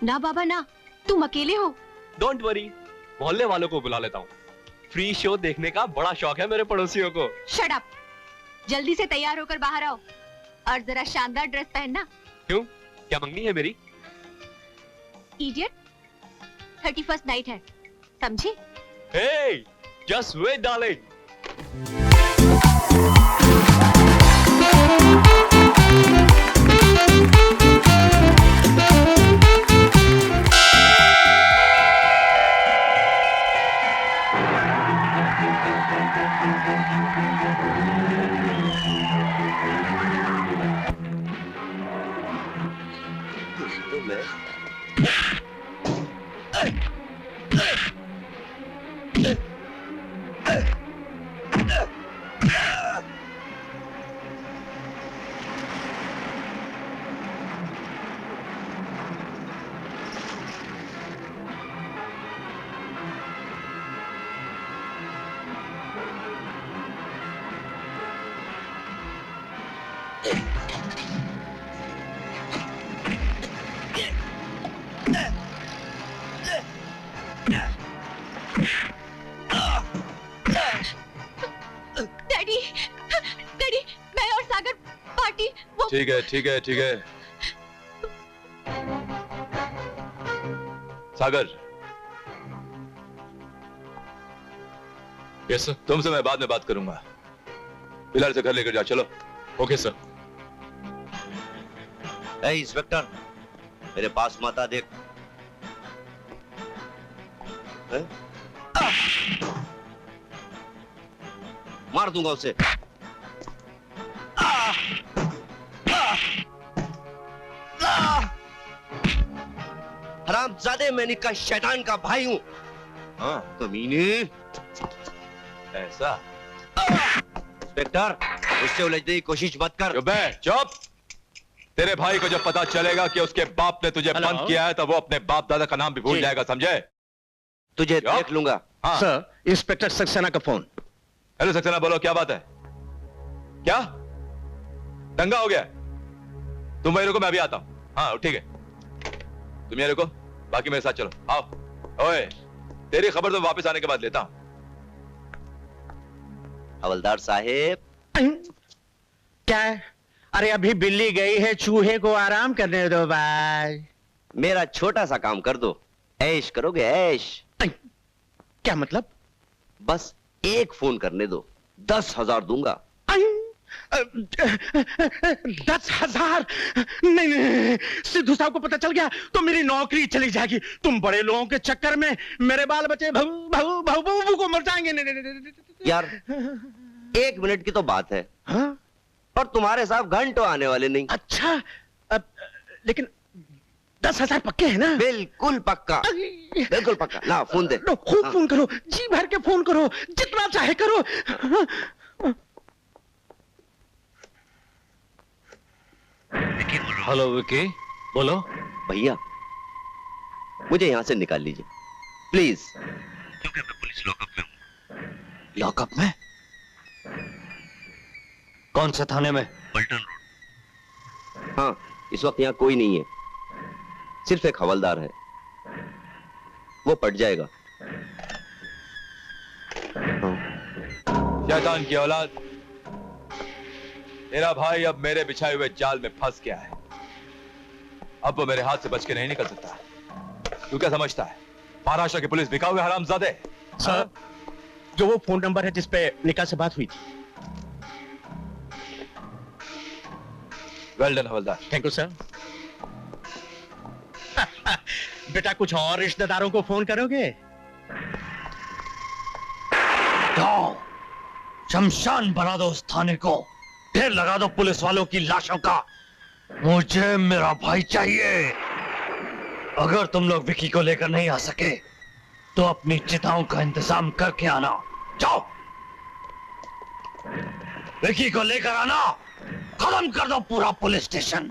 ना बाबा ना, तुम अकेले हो। डोंट वरी, मोहल्ले वालों को बुला लेता हूँ। फ्री शो देखने का बड़ा शौक है मेरे पड़ोसियों को। शट अप, जल्दी से तैयार होकर बाहर आओ और जरा शानदार ड्रेस पहनना। क्यों, क्या मंगनी है मेरी? इडियट, 31st नाइट है, समझे? Hey, just wait darling. Daddy, daddy, मैं और सागर पार्टी वो। ठीक है ठीक है ठीक है। सागर, यस सर। तुमसे मैं बाद में बात करूंगा, फिलहाल से घर लेकर जाओ। चलो। Okay sir. ए इंस्पेक्टर, मेरे पास मत आ, देख। मार दूंगा उसे। हरामजादे, मैं निका शैतान का भाई हूं। हाँ कमीने। ऐसा? इंस्पेक्टर, उससे उलझने की कोशिश मत कर। चुप। तेरे भाई को जब पता चलेगा कि उसके बाप ने तुझे बंद किया है तो वो अपने बाप दादा का नाम भी भूल जाएगा, समझे? तुझे देख लूंगा। हाँ। सर, इंस्पेक्टर सक्सेना का फोन। हेलो सक्सेना, बोलो क्या बात है? क्या दंगा हो गया? तुम वहीं रुको, मैं अभी आता हूं। हाँ ठीक है, तुम यहीं रुको, बाकी मेरे साथ चलो। आओ। ओए, तेरी खबर तो वापस आने के बाद लेता हूं। हवलदार साहेब। क्या है? अरे अभी बिल्ली गई है, चूहे को आराम करने दो भाई। मेरा छोटा सा काम कर दो, ऐश करोगे ऐश। क्या मतलब? बस एक फोन करने दो, 10,000 दूंगा। 10,000? नहीं, सिद्धू साहब को पता चल गया तो मेरी नौकरी चली जाएगी। तुम बड़े लोगों के चक्कर में मेरे बाल बच्चे भाऊ को मर जाएंगे। यार 1 मिनट की तो बात है। हाँ? और तुम्हारे साहब घंटों आने वाले नहीं। अच्छा, लेकिन 10,000 पक्के हैं ना? बिल्कुल पक्का, बिल्कुल पक्का। ला फोन दे। खूब फोन करो, जी भर के फोन करो, जितना चाहे करो। हेलो विकी, बोलो। भैया, मुझे यहाँ से निकाल लीजिए प्लीज, क्योंकि मैं पुलिस लॉकअप में हूँ। लॉकअप में? कौन से थाने में? पल्टन रोड। हाँ, इस वक्त यहाँ कोई नहीं है, सिर्फ एक हवलदार है, वो पट जाएगा। शैतान की औलाद, तेरा भाई अब मेरे बिछाए हुए जाल में फंस गया है। अब वो मेरे हाथ से बच के नहीं निकल सकता। तू क्या समझता है महाराष्ट्र की पुलिस बिका हुए हरामजादे? सर, जो वो फोन नंबर है जिस पे निका से बात हुई थी। Well done havildar. Thank you sir. बेटा कुछ और रिश्तेदारों को फोन करोगे? जाओ, शमशान बना दो उस थाने को, ढेर लगा दो पुलिस वालों की लाशों का। मुझे मेरा भाई चाहिए। अगर तुम लोग विकी को लेकर नहीं आ सके तो अपनी चिताओं का इंतजाम करके आना। जाओ, विकी को लेकर आना, खत्म कर दो पूरा पुलिस स्टेशन।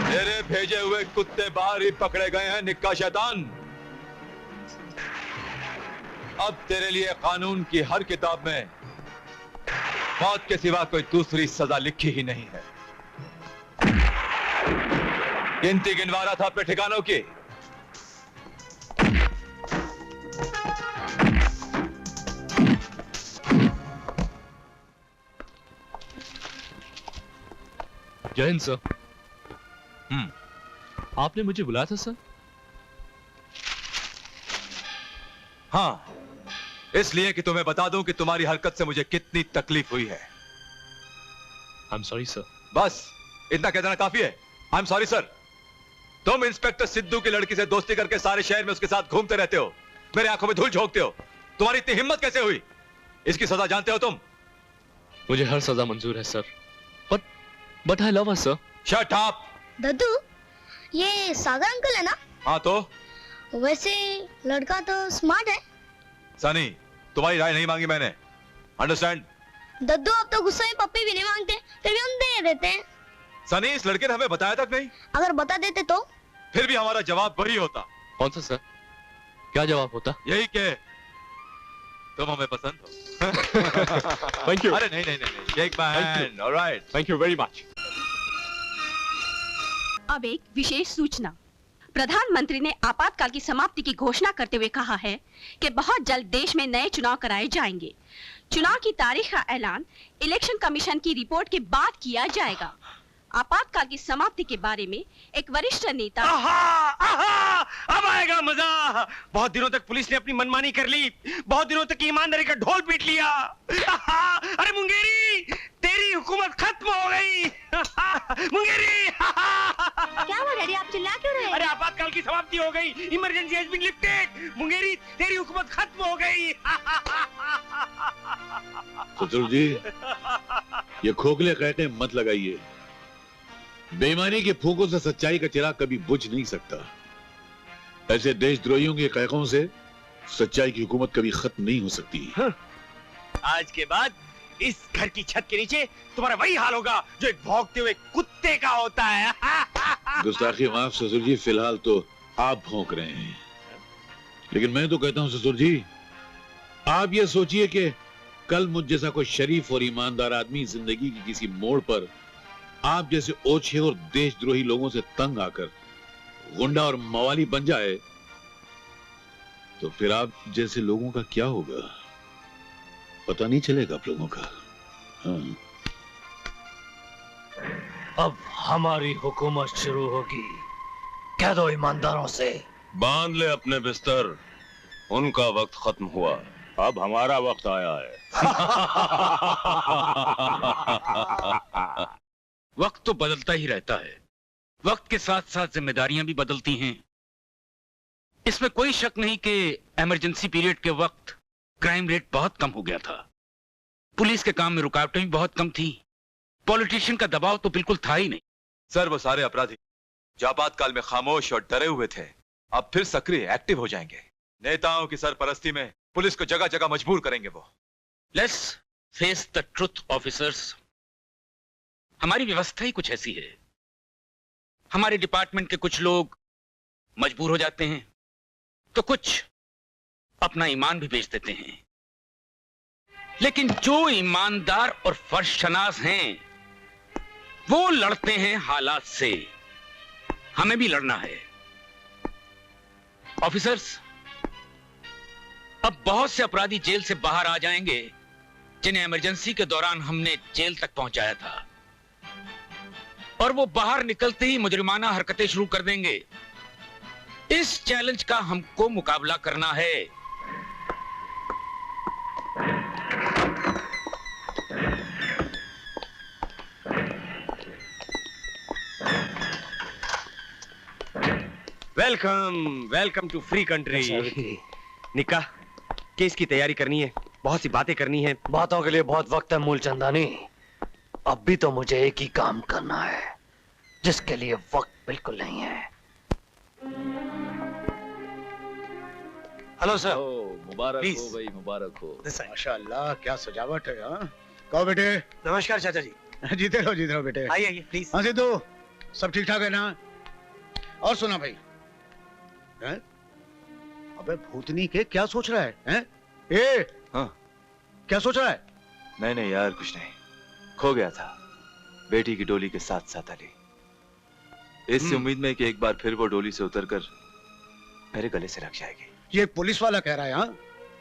तेरे भेजे हुए कुत्ते बाहर ही पकड़े गए हैं निक्का शैतान। अब तेरे लिए कानून की हर किताब में मौत के सिवा कोई दूसरी सजा लिखी ही नहीं है। गिनती गिनवा रहा था अपने ठिकानों की। जय हिंद सर। आपने मुझे बुलाया था सर? हाँ, इसलिए कि तुम्हें बता दूं कि तुम्हारी हरकत से मुझे कितनी तकलीफ हुई है। I am sorry sir. बस इतना कह देना काफी है। I am sorry sir. तुम इंस्पेक्टर सिद्धू की लड़की से दोस्ती करके सारे शहर में उसके साथ घूमते रहते हो, मेरे आंखों में धूल झोंकते हो। तुम्हारी इतनी हिम्मत कैसे हुई? इसकी सजा जानते हो तुम? मुझे हर सजा मंजूर है sir, but I love her sir. Shut up. दद्दू, ये सागर अंकल है ना? हाँ तो? वैसे लड़का तो स्मार्ट है। सनी, तुम्हारी राय नहीं मांगी मैंने, अंडरस्टैंड? दद्दू, अब तो गुस्से में पप्पी भी नहीं मांगते, फिर भी हम दे देते हैं। सनी, इस लड़के ने हमें बताया तक नहीं। अगर बता देते तो? फिर भी हमारा जवाब वही होता। कौन सा सर? क्या जवाब होता? यही के तुम हमें पसंद हो। Thank you. अरे नहीं, shake my hand. Alright, thank you very much. अब एक विशेष सूचना। प्रधानमंत्री ने आपातकाल की समाप्ति की घोषणा करते हुए कहा है कि बहुत जल्द देश में नए चुनाव कराए जाएंगे। चुनाव की तारीख का ऐलान इलेक्शन कमीशन की रिपोर्ट के बाद किया जाएगा। आपातकाल की समाप्ति के बारे में एक वरिष्ठ नेता। अब आएगा मजा। बहुत दिनों तक पुलिस ने अपनी मनमानी कर ली, बहुत दिनों तक ईमानदारी का ढोल पीट लिया। अरे मुंगेरी, तेरी हुकूमत खत्म हो गई। मुंगेरी। क्या हुआ डैडी, आप चिल्ला क्यों रहे हैं? अरे आपातकाल की समाप्ति हो गई, emergency has been lifted. Mungeri, तेरी हुकूमत खत्म हो गई। ससुर जी, ये खोखले कहते मत लगाइए। बेईमानी के फूंकों से सच्चाई का चिराग कभी बुझ नहीं सकता। ऐसे देशद्रोहियों के कहकों से सच्चाई की हुकूमत कभी खत्म नहीं हो सकती। आज के बाद इस घर की छत के नीचे तुम्हारा वही हाल होगा जो एक भौंकते हुए कुत्ते का होता है। गुस्ताखी माफ ससुर जी, फिलहाल तो आप भौंक रहे हैं, लेकिन मैं तो कहता हूं ससुर जी, आप ये सोचिए कि कल मुझ जैसा कोई शरीफ और ईमानदार आदमी जिंदगी की किसी मोड़ पर आप जैसे ओछे और देशद्रोही लोगों से तंग आकर गुंडा और मवाली बन जाए, तो फिर आप जैसे लोगों का क्या होगा पता नहीं चलेगा आप लोगों का। हाँ। अब हमारी हुकूमत शुरू होगी, कह दो ईमानदारों से। बांध ले अपने बिस्तर, उनका वक्त खत्म हुआ, अब हमारा वक्त आया है। वक्त तो बदलता ही रहता है, वक्त के साथ साथ जिम्मेदारियां भी बदलती हैं। इसमें कोई शक नहीं कि इमरजेंसी पीरियड के वक्त क्राइम रेट बहुत कम हो गया था, पुलिस के काम में रुकावटें भी बहुत कम थी, पॉलिटिशियन का दबाव तो बिल्कुल था ही नहीं। सर, वो सारे अपराधी जो आपातकाल में खामोश और डरे हुए थे अब फिर सक्रिय एक्टिव हो जाएंगे। नेताओं की सरपरस्ती में पुलिस को जगह जगह मजबूर करेंगे वो। Let's face the truth officers. हमारी व्यवस्था ही कुछ ऐसी है। हमारे डिपार्टमेंट के कुछ लोग मजबूर हो जाते हैं तो कुछ अपना ईमान भी बेच देते हैं, लेकिन जो ईमानदार और फर्शनास हैं वो लड़ते हैं हालात से। हमें भी लड़ना है, ऑफिसर्स, अब बहुत से अपराधी जेल से बाहर आ जाएंगे जिन्हें इमरजेंसी के दौरान हमने जेल तक पहुंचाया था, और वो बाहर निकलते ही मुजरिमाना हरकतें शुरू कर देंगे। इस चैलेंज का हमको मुकाबला करना है। Welcome to free country. निका, केस की तैयारी करनी है, बहुत सी बातें करनी है। बातों के लिए बहुत वक्त है मूलचंदानी। अब भी तो मुझे एक ही काम करना है जिसके लिए वक्त बिल्कुल नहीं है। Hello sir. मुबारक हो भाई, मुबारक हो। माशाल्लाह, क्या सजावट है। हाँ, कहो बेटे। नमस्कार चाचा जी। जीते रहो बेटे। आइए प्लीज। हाँ सिद्धू, सब ठीक ठाक है ना? और सुना भाई, हैं? अबे भूतनी के क्या सोच रहा है? हैं? ए, हाँ, क्या सोच रहा है? नहीं यार, कुछ नहीं। खो गया था बेटी की डोली के साथ साथ अली। इस उम्मीद में कि एक बार फिर वो डोली से उतरकर मेरे गले से लग जाएगी। ये पुलिस वाला कह रहा है, हाँ?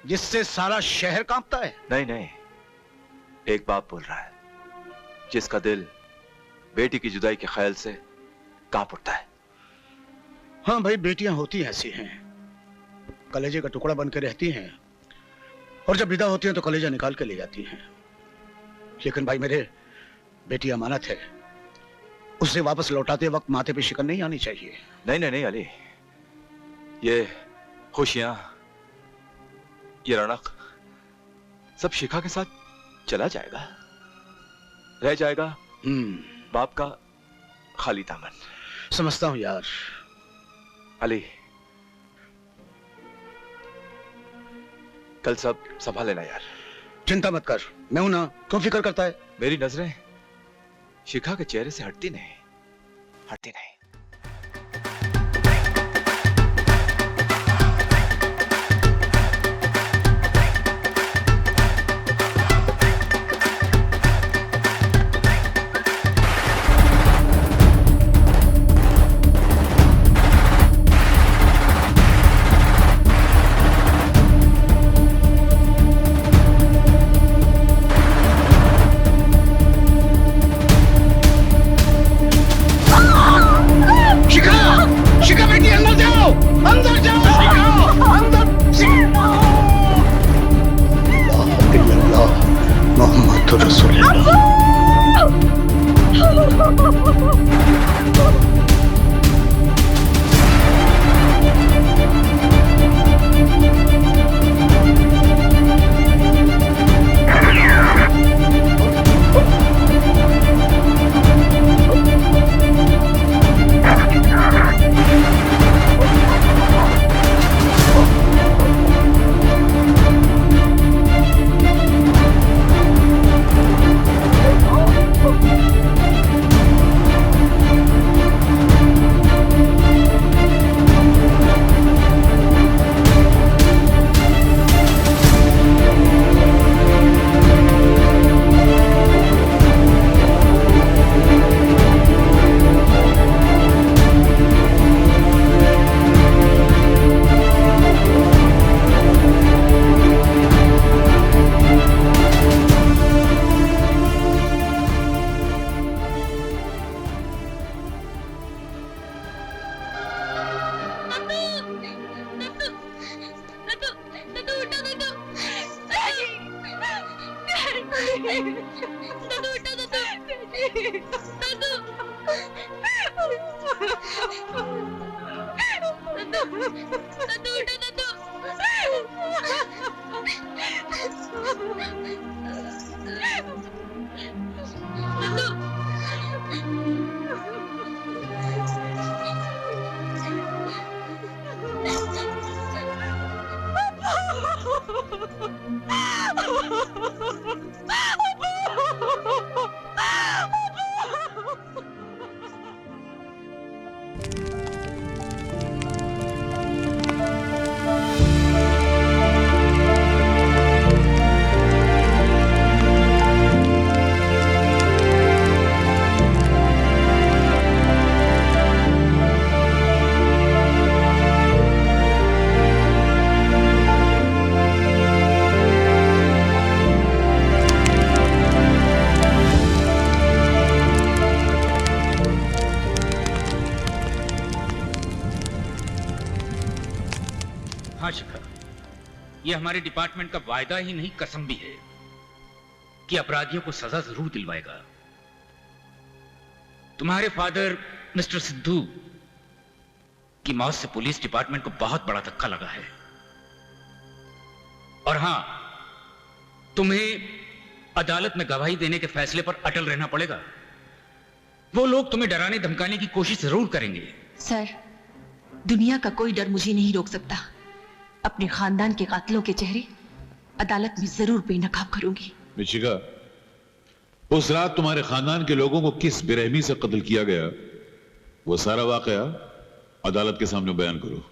जिससे सारा शहर कांपता है। नहीं, एक बाप बोल रहा है जिसका दिल बेटी की जुदाई के ख्याल से कांप उठता है। हाँ भाई, बेटियां होती ऐसी हैं, कलेजे का टुकड़ा बन के रहती हैं, और जब विदा होती हैं तो कलेजा निकाल के ले जाती हैं। लेकिन भाई मेरे, बेटी अमानत है, उसे वापस लौटाते वक्त माथे पे शिकन नहीं आनी चाहिए। नहीं अली, ये खुशियां, ये रौनक सब शिखा के साथ चला जाएगा, रह जाएगा बाप का खाली दामन। समझता हूं यार। अली, कल सब संभाल लेना यार। चिंता मत कर, मैं हूं ना, क्यों फिक्र करता है? मेरी नजरें शिखा के चेहरे से हटती नहीं। ये हमारे डिपार्टमेंट का वायदा ही नहीं कसम भी है कि अपराधियों को सजा जरूर दिलवाएगा। तुम्हारे फादर मिस्टर सिद्धू की मौत से पुलिस डिपार्टमेंट को बहुत बड़ा धक्का लगा है। और हां, तुम्हें अदालत में गवाही देने के फैसले पर अटल रहना पड़ेगा। वो लोग तुम्हें डराने धमकाने की कोशिश जरूर करेंगे। सर, दुनिया का कोई डर मुझे नहीं रोक सकता। अपने खानदान के कातिलों के चेहरे अदालत में जरूर बेनकाब करूंगी। मिशिका, उस रात तुम्हारे खानदान के लोगों को किस बेरहमी से कत्ल किया गया, वो सारा वाकया अदालत के सामने बयान करो।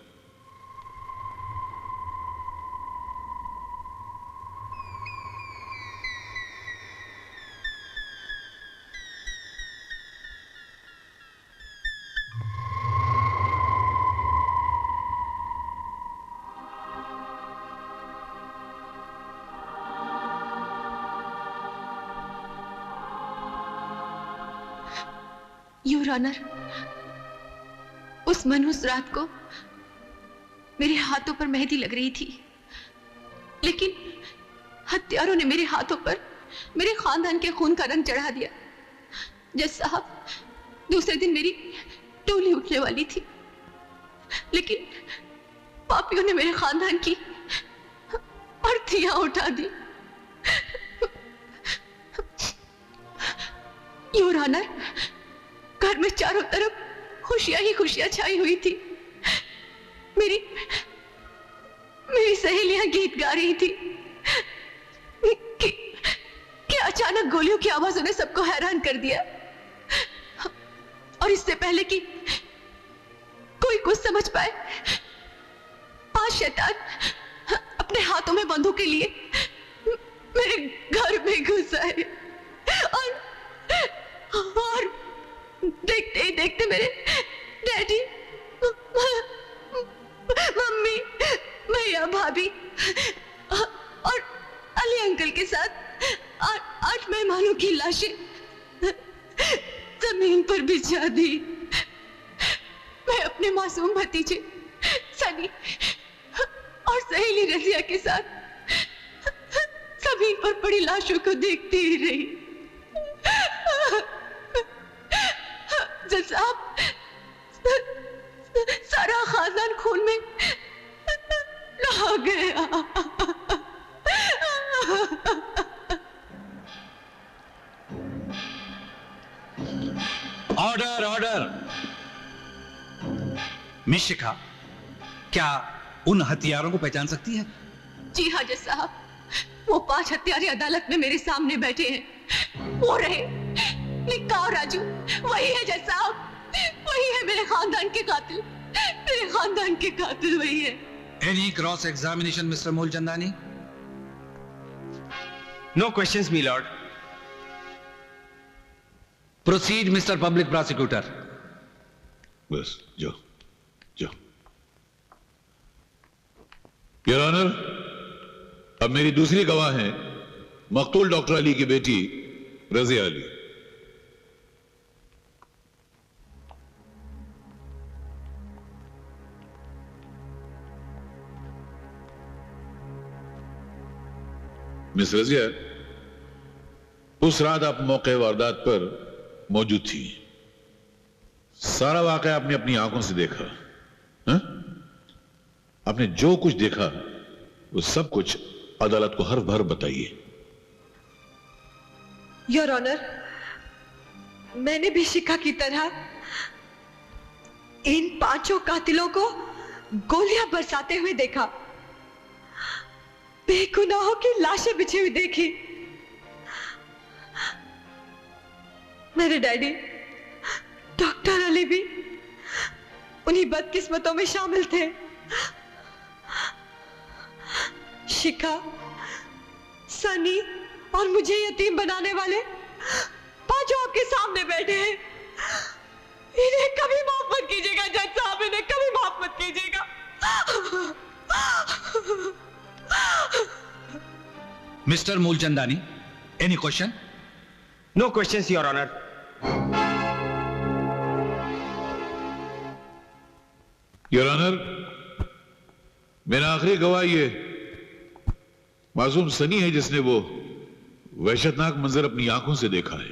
योर ऑनर, उस मनहूस रात को मेरे हाथों पर मेहंदी लग रही थी, लेकिन हत्यारों ने मेरे हाथों पर मेरे खानदान के खून का रंग चढ़ा दिया। जज साहब, दूसरे दिन मेरी टोली उठने वाली थी, लेकिन पापियों ने मेरे खानदान की अर्थियां उठा दी। योर ऑनर, घर में चारों तरफ खुशियां ही खुशियां छाई हुई थी। मेरी सहेलियां गीत गा रही थी कि अचानक गोलियों की आवाजों ने सबको हैरान कर दिया। और इससे पहले कि कोई कुछ समझ पाए, 5 शैतान अपने हाथों में बंदूकें लिए मेरे घर में घुस आए और देखते ही देखते मेरे डैडी, मम्मी, भैया, भाभी और अली अंकल के साथ 8 मेहमानों की लाशें जमीन पर बिछा दी। मैं अपने मासूम भतीजे सनी और सहेली रजिया के साथ जमीन पर पड़ी लाशों को देखती ही रही। जज साहब, सारा खानदान खून में नहा गया। Order, order. मिशिका, क्या उन हथियारों को पहचान सकती है? जी हाँ जज साहब, वो 5 हत्यारे अदालत में मेरे सामने बैठे हैं। वो रहे निक्का और राजू, वही है जज साहब, वही है मेरे खानदान के कातिल। मेरे खानदान के कातिल वही है। Any cross examination mister Moolchandani? No questions my lord. Proceed mister public prosecutor. बस जाओ जाओ। योर ऑनर, अब मेरी दूसरी गवाह है मकतूल डॉक्टर अली की बेटी रजिया अली। मिस रजिया, उस रात आप मौके वारदात पर मौजूद थी। सारा वाकया आपने अपनी आंखों से देखा। हा? आपने जो कुछ देखा वो सब कुछ अदालत को हर भर बताइए। योर ऑनर, मैंने भी शिखा की तरह इन 5 कातिलों को गोलियां बरसाते हुए देखा, बेगुनाहों की लाशें बिछी हुई देखी। मेरे डैडी डॉक्टर अली भी उन्हीं बदकिस्मतों में शामिल थे। शिखा, सनी और मुझे यतीम बनाने वाले 5 आपके सामने बैठे हैं। इन्हें कभी माफ मत कीजिएगा जज साहब, इन्हें कभी माफ मत कीजिएगा। Mister Moolchandani, any question? No questions your honour. Your honour, मेरा आखिरी गवाह ये मासूम सनी है जिसने वो वहशतनाक मंजर अपनी आंखों से देखा है।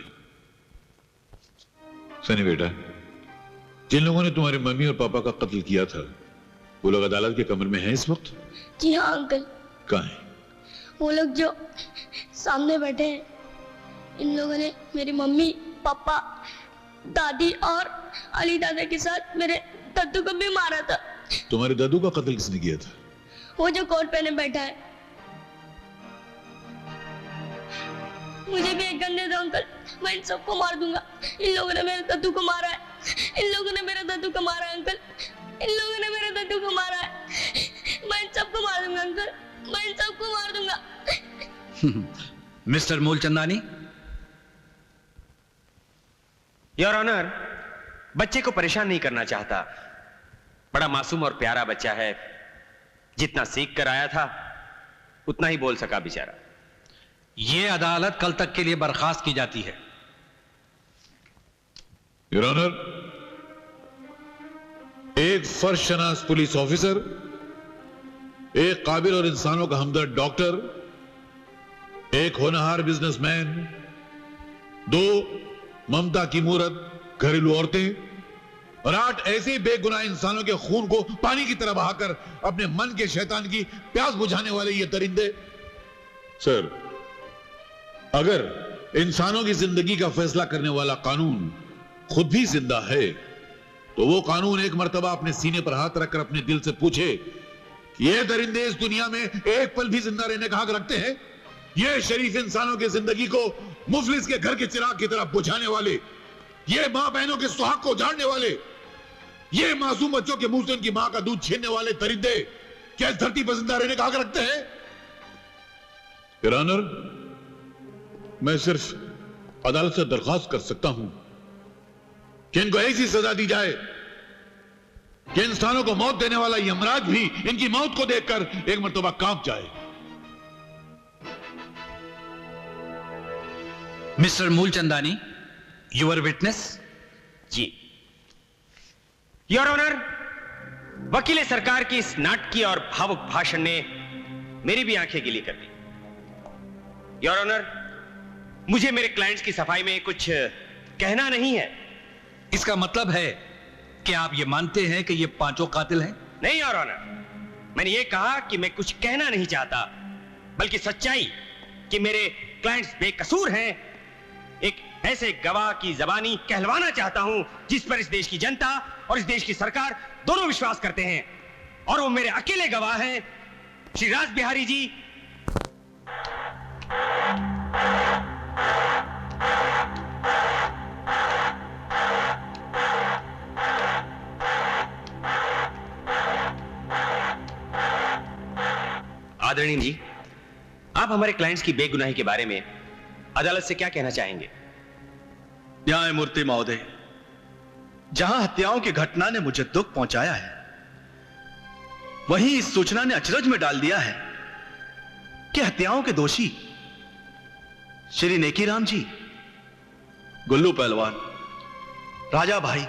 सनी बेटा, जिन लोगों ने तुम्हारे मम्मी और पापा का कत्ल किया था वो लोग अदालत के कमरे में हैं इस वक्त? जी हाँ अंकल। कहाँ है? वो लोग जो सामने बैठे हैं, इन लोगों ने मेरी मम्मी, पापा, दादी और अली दादा के साथ मेरे दादू को भी मारा था। तुम्हारे दादू का कत्ल किसने किया था? वो जो कोट पहने बैठा है। मुझे भी एक गन दे दो अंकल, मैं इन सबको मार दूंगा। इन लोगों ने मेरे दादू को मारा है। इन लोगों ने मेरे दादू को मारा है अंकल। इन लोगों ने मेरे दादू को मारा है। मैं इन सबको मार दूंगा अंकल, मैं इन सबको मार दूंगा। मिस्टर मूलचंदानी। योर ऑनर, बच्चे को परेशान नहीं करना चाहता। बड़ा मासूम और प्यारा बच्चा है। जितना सीख कर आया था उतना ही बोल सका बेचारा। ये अदालत कल तक के लिए बर्खास्त की जाती है। योर ऑनर, एक फर्शनास पुलिस ऑफिसर, एक काबिल और इंसानों का हमदर्द डॉक्टर, एक होनहार बिजनेसमैन, 2 ममता की मूरत घरेलू औरतें और 8 ऐसे बेगुनाह इंसानों के खून को पानी की तरह बहाकर अपने मन के शैतान की प्यास बुझाने वाले ये दरिंदे। सर, अगर इंसानों की जिंदगी का फैसला करने वाला कानून खुद भी जिंदा है तो वो कानून एक मर्तबा अपने सीने पर हाथ रखकर अपने दिल से पूछे कि ये दरिंदे इस दुनिया में एक पल भी जिंदा रहने का हक रखते हैं? ये शरीफ इंसानों की जिंदगी को मुफलिस के घर के चिराग की तरह बुझाने वाले, ये मां बहनों के सुहाग को उजाड़ने वाले, ये मासूम बच्चों के मुंह से उनकी मां का दूध छीनने वाले दरिंदे क्या इस धरती पर जिंदा रहने का हक रखते हैं? योर ऑनर, मैं सिर्फ अदालत से दरख्वास्त कर सकता हूं कि इनको ऐसी सजा दी जाए कि इंसानों को मौत देने वाला यमराज भी इनकी मौत को देखकर एक मर्तबा कांप जाए। Mister Moolchandani, your witness. जी योर ऑनर, वकील सरकार की इस नाटकीय और भावुक भाषण ने मेरी भी आंखें गीली कर दी। योर ऑनर, मुझे मेरे क्लाइंट्स की सफाई में कुछ कहना नहीं है। इसका मतलब है कि आप ये मानते हैं कि ये 5 कातिल हैं? नहीं योर ऑनर, मैंने ये कहा कि मैं कुछ कहना नहीं चाहता, बल्कि सच्चाई कि मेरे क्लाइंट्स बेकसूर हैं एक ऐसे गवाह की जबानी कहलवाना चाहता हूं जिस पर इस देश की जनता और इस देश की सरकार दोनों विश्वास करते हैं, और वो मेरे अकेले गवाह हैं श्री राज बिहारी जी। आदरणीय जी, आप हमारे क्लाइंट्स की बेगुनाही के बारे में अदालत से क्या कहना चाहेंगे? न्यायमूर्ति महोदय, जहां हत्याओं की घटना ने मुझे दुख पहुंचाया है, वहीं इस सूचना ने अचरज में डाल दिया है कि हत्याओं के दोषी श्री नेकीराम जी, गुल्लू पहलवान, राजा भाई,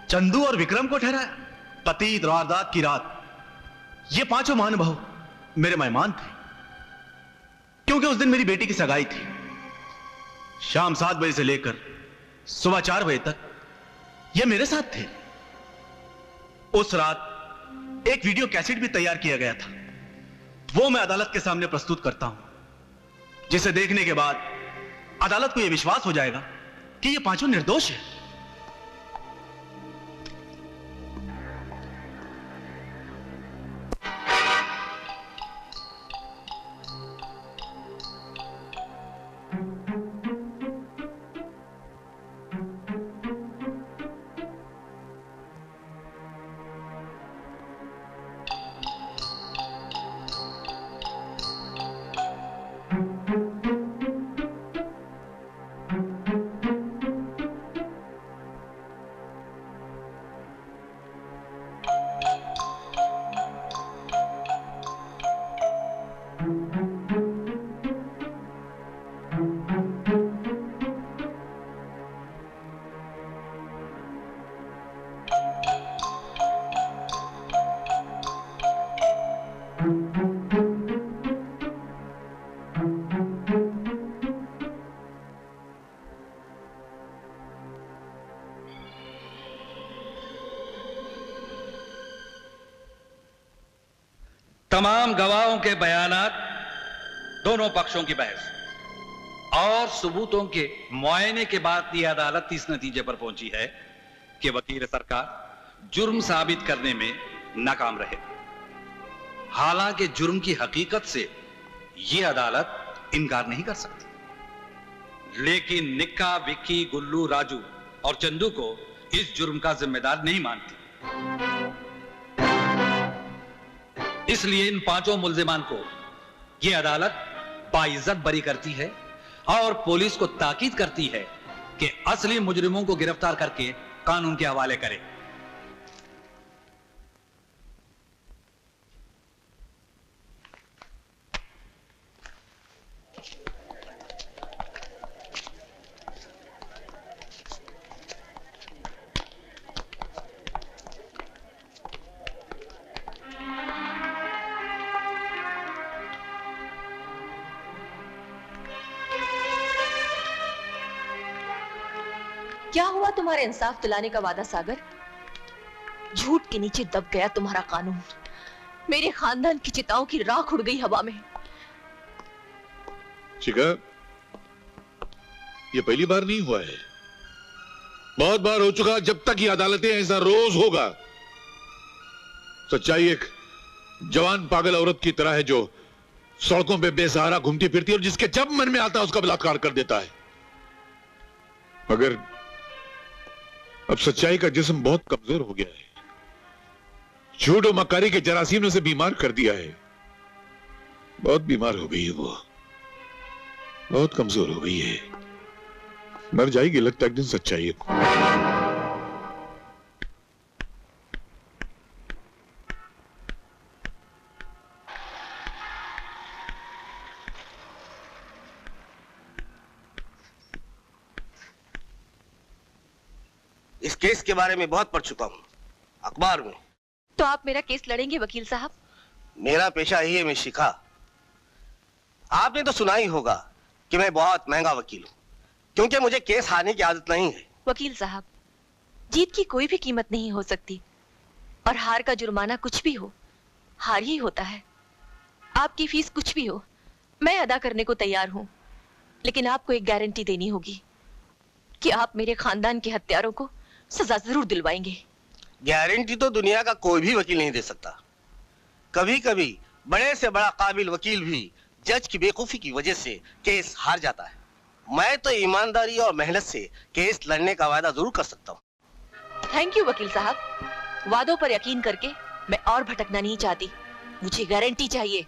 चंदू और विक्रम को ठहराया पतित वारदात की रात। ये 5 महानुभाव मेरे मेहमान थे, क्योंकि उस दिन मेरी बेटी की सगाई थी। शाम 7 बजे से लेकर सुबह 4 बजे तक ये मेरे साथ थे। उस रात एक वीडियो कैसेट भी तैयार किया गया था, वो मैं अदालत के सामने प्रस्तुत करता हूं, जिसे देखने के बाद अदालत को यह विश्वास हो जाएगा कि ये 5 निर्दोष हैं। तमाम गवाहों के बयानात, दोनों पक्षों की बहस और सबूतों के मुआयने के बाद यह अदालत इस नतीजे पर पहुंची है कि वकील सरकार जुर्म साबित करने में नाकाम रहे। हालांकि जुर्म की हकीकत से यह अदालत इनकार नहीं कर सकती, लेकिन निक्का, विक्की, गुल्लू, राजू और चंदू को इस जुर्म का जिम्मेदार नहीं मानती। इसलिए इन पांचों मुल्जिमान को यह अदालत बाइज्जत बरी करती है और पुलिस को ताकीद करती है कि असली मुजरिमों को गिरफ्तार करके कानून के हवाले करे। क्या हुआ तुम्हारे इंसाफ दिलाने का वादा सागर? झूठ के नीचे दब गया तुम्हारा कानून। मेरे खानदान की चिताओं की राख उड़ गई हवा में। शिखा, ये पहली बार नहीं हुआ है, बहुत बार हो चुका। जब तक ये अदालतें ऐसा रोज होगा। सच्चाई एक जवान पागल औरत की तरह है जो सड़कों पे बेसहारा घूमती फिरती है और जिसके जब मन में आता है उसका बलात्कार कर देता है। मगर अब सच्चाई का जिस्म बहुत कमजोर हो गया है, झूठ और मक्कारी के जरासीम ने उसे बीमार कर दिया है। बहुत बीमार हो गई है वो, बहुत कमजोर हो गई है, मर जाएगी लगता है एक दिन सच्चाई को। इस केस के बारे में बहुत पढ़ चुका हूं अखबार में। तो आप मेरा केस लड़ेंगे वकील साहब? मेरा पेशा यही है मैं शिखा। आपने तो सुना ही होगा कि मैं बहुत महंगा वकील हूं, क्योंकि मुझे केस हारने की आदत नहीं है। वकील साहब, जीत की कोई भी कीमत नहीं हो सकती और हार का जुर्माना कुछ भी हो, हार ही होता है। आपकी फीस कुछ भी हो, मैं अदा करने को तैयार हूं, लेकिन आपको एक गारंटी देनी होगी कि आप मेरे खानदान के हत्यारों को सजा जरूर दिलवाएंगे। गारंटी तो दुनिया का कोई भी वकील नहीं दे सकता। कभी कभी बड़े से बड़ा काबिल वकील भी जज की बेवकूफी की वजह से केस हार जाता है। मैं तो ईमानदारी और मेहनत से केस लड़ने का वादा जरूर कर सकता हूँ। थैंक यू वकील साहब। वादों पर यकीन करके मैं और भटकना नहीं चाहती, मुझे गारंटी चाहिए।